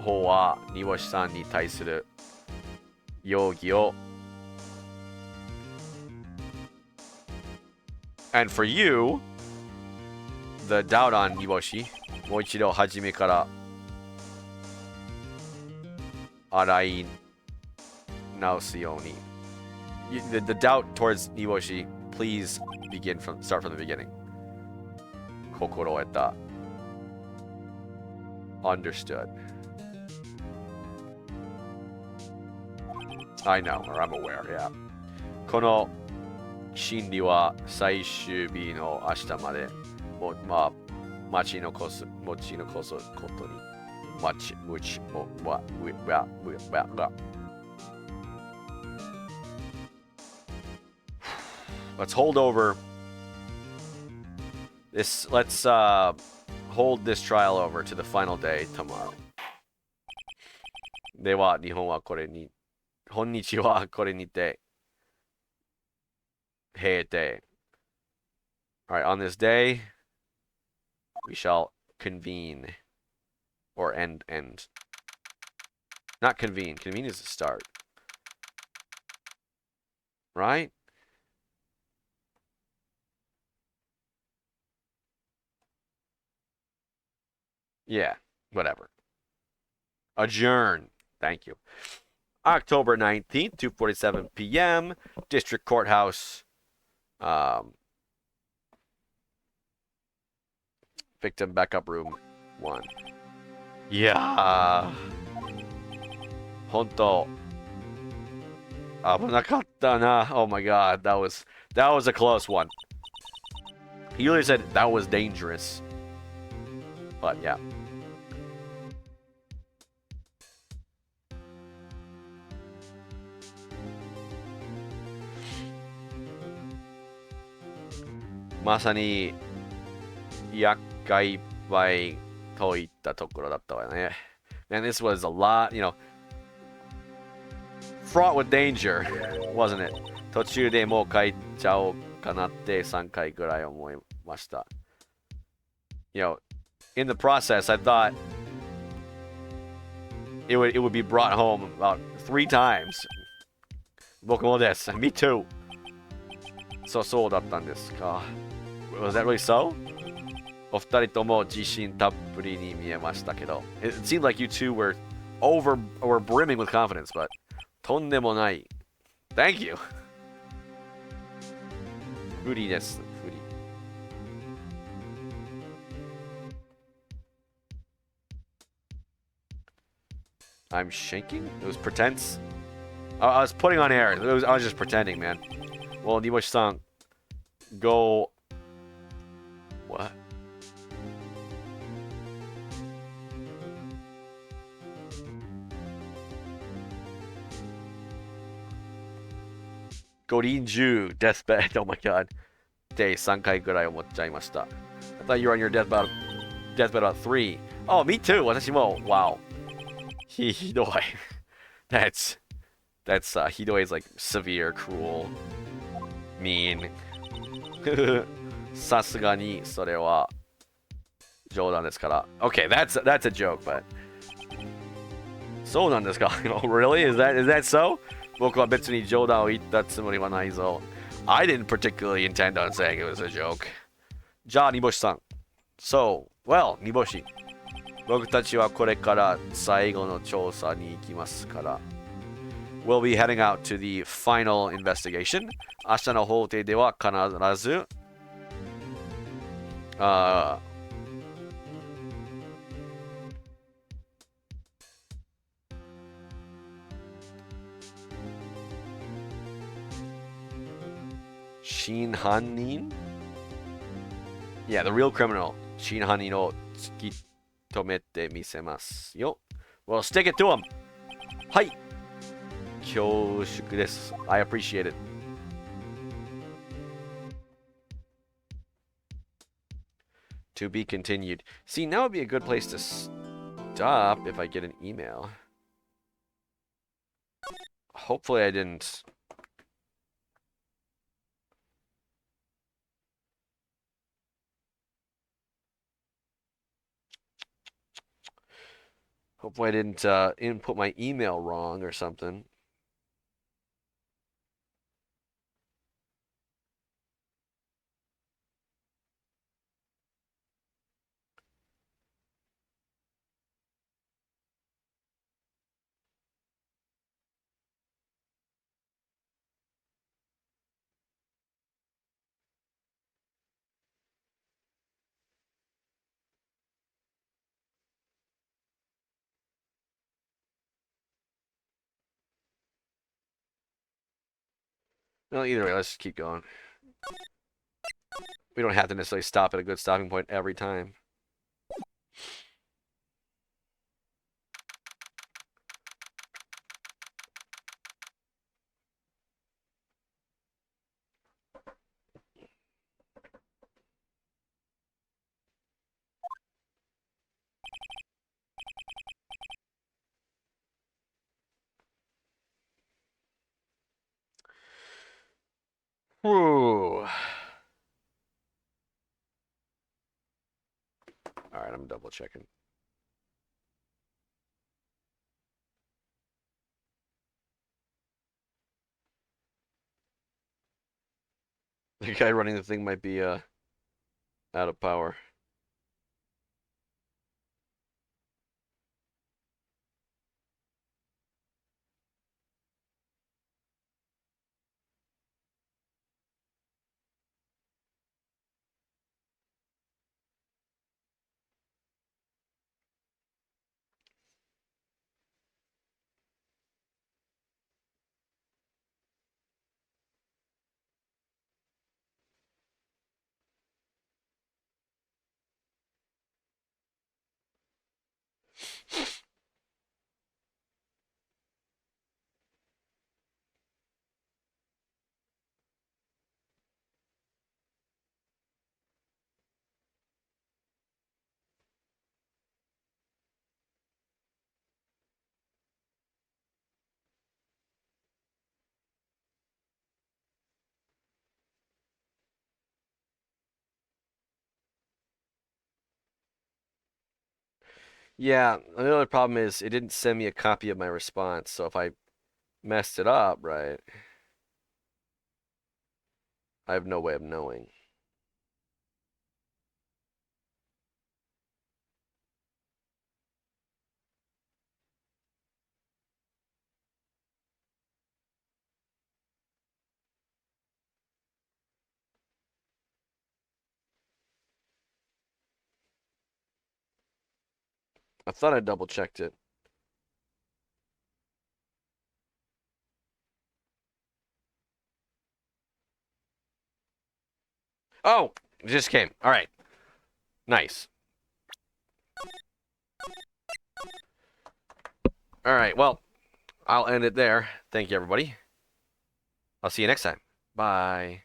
方は煮干しさんに対する容疑を And for you, the doubt on Niboshi, もう一度初めから洗い直すように the doubt towards Niboshi, please start from the beginning. 心得た Understood. I know, or I'm aware, yeah. この審理は最終日の明日まで持ち残すことにLet's hold over this. Let's hold this trial over to the final day tomorrow. では日本日はこれにて閉廷. Alright, on this day, we shall convene. Or end. Not convene. Convene is the start. Right? Yeah, whatever. Adjourn. Thank you. October 19th, 2:47 p.m., District Courthouse. Victim backup room 1. Yeah. 本当危なかったな. Oh my god, that was a close one. He really said that was dangerous. But yeah. Masani 厄介いっぱいといったところだったわね. And this was a lot, fraught with danger, wasn't it? 途中でもう帰っちゃおうかなって3回ぐらい思いました. In the process, I thought it would be brought home about 3 times. 僕もです. Me too. そうだったんですか. Was that really so? お二人とも自信たっぷりに見えましたけど. It seemed like you two were brimming with confidence, but とんでもない. Thank you. 不利です. 不利. I'm shaking? It was pretense? I was putting on air. I was just pretending, man. Well, Niboshi-san, go... What? Gorinju, deathbed. Oh my god. Day 3回ぐらい思っちゃいました. I thought you were on your deathbed about 3. Oh, me too. 私も. Wow. ひどい. That'sひどい is like severe, cruel, mean. さすがにそれは冗談ですから. Okay, that's a joke, but そうなんですか? Really? Is that so? 僕は別に冗談を言ったつもりはないぞ. I didn't particularly intend on saying it was a joke. じゃあ、煮干しさん. So, well, 煮干し. 僕たちはこれから最後の調査に行きますから. We'll be heading out to the final investigation. 明日の法廷では必ず真犯人? Yeah, the real criminal. 真犯人を突き止めてみせますよ. Well, stick it to him. はい。恐縮です. I appreciate it. To be continued. See, now would be a good place to stop if I get an email. Hopefully I didn't. Hopefully I didn't input my email wrong or something. Well, either way, let's just keep going. We don't have to necessarily stop at a good stopping point every time. Whew. All right, I'm double checking. The guy running the thing might be out of power. Yeah, the other problem is it didn't send me a copy of my response, so if I messed it up, right, I have no way of knowing. I thought I double checked it. Oh, it just came. All right, nice. All right, well, I'll end it there. Thank you, everybody. I'll see you next time. Bye.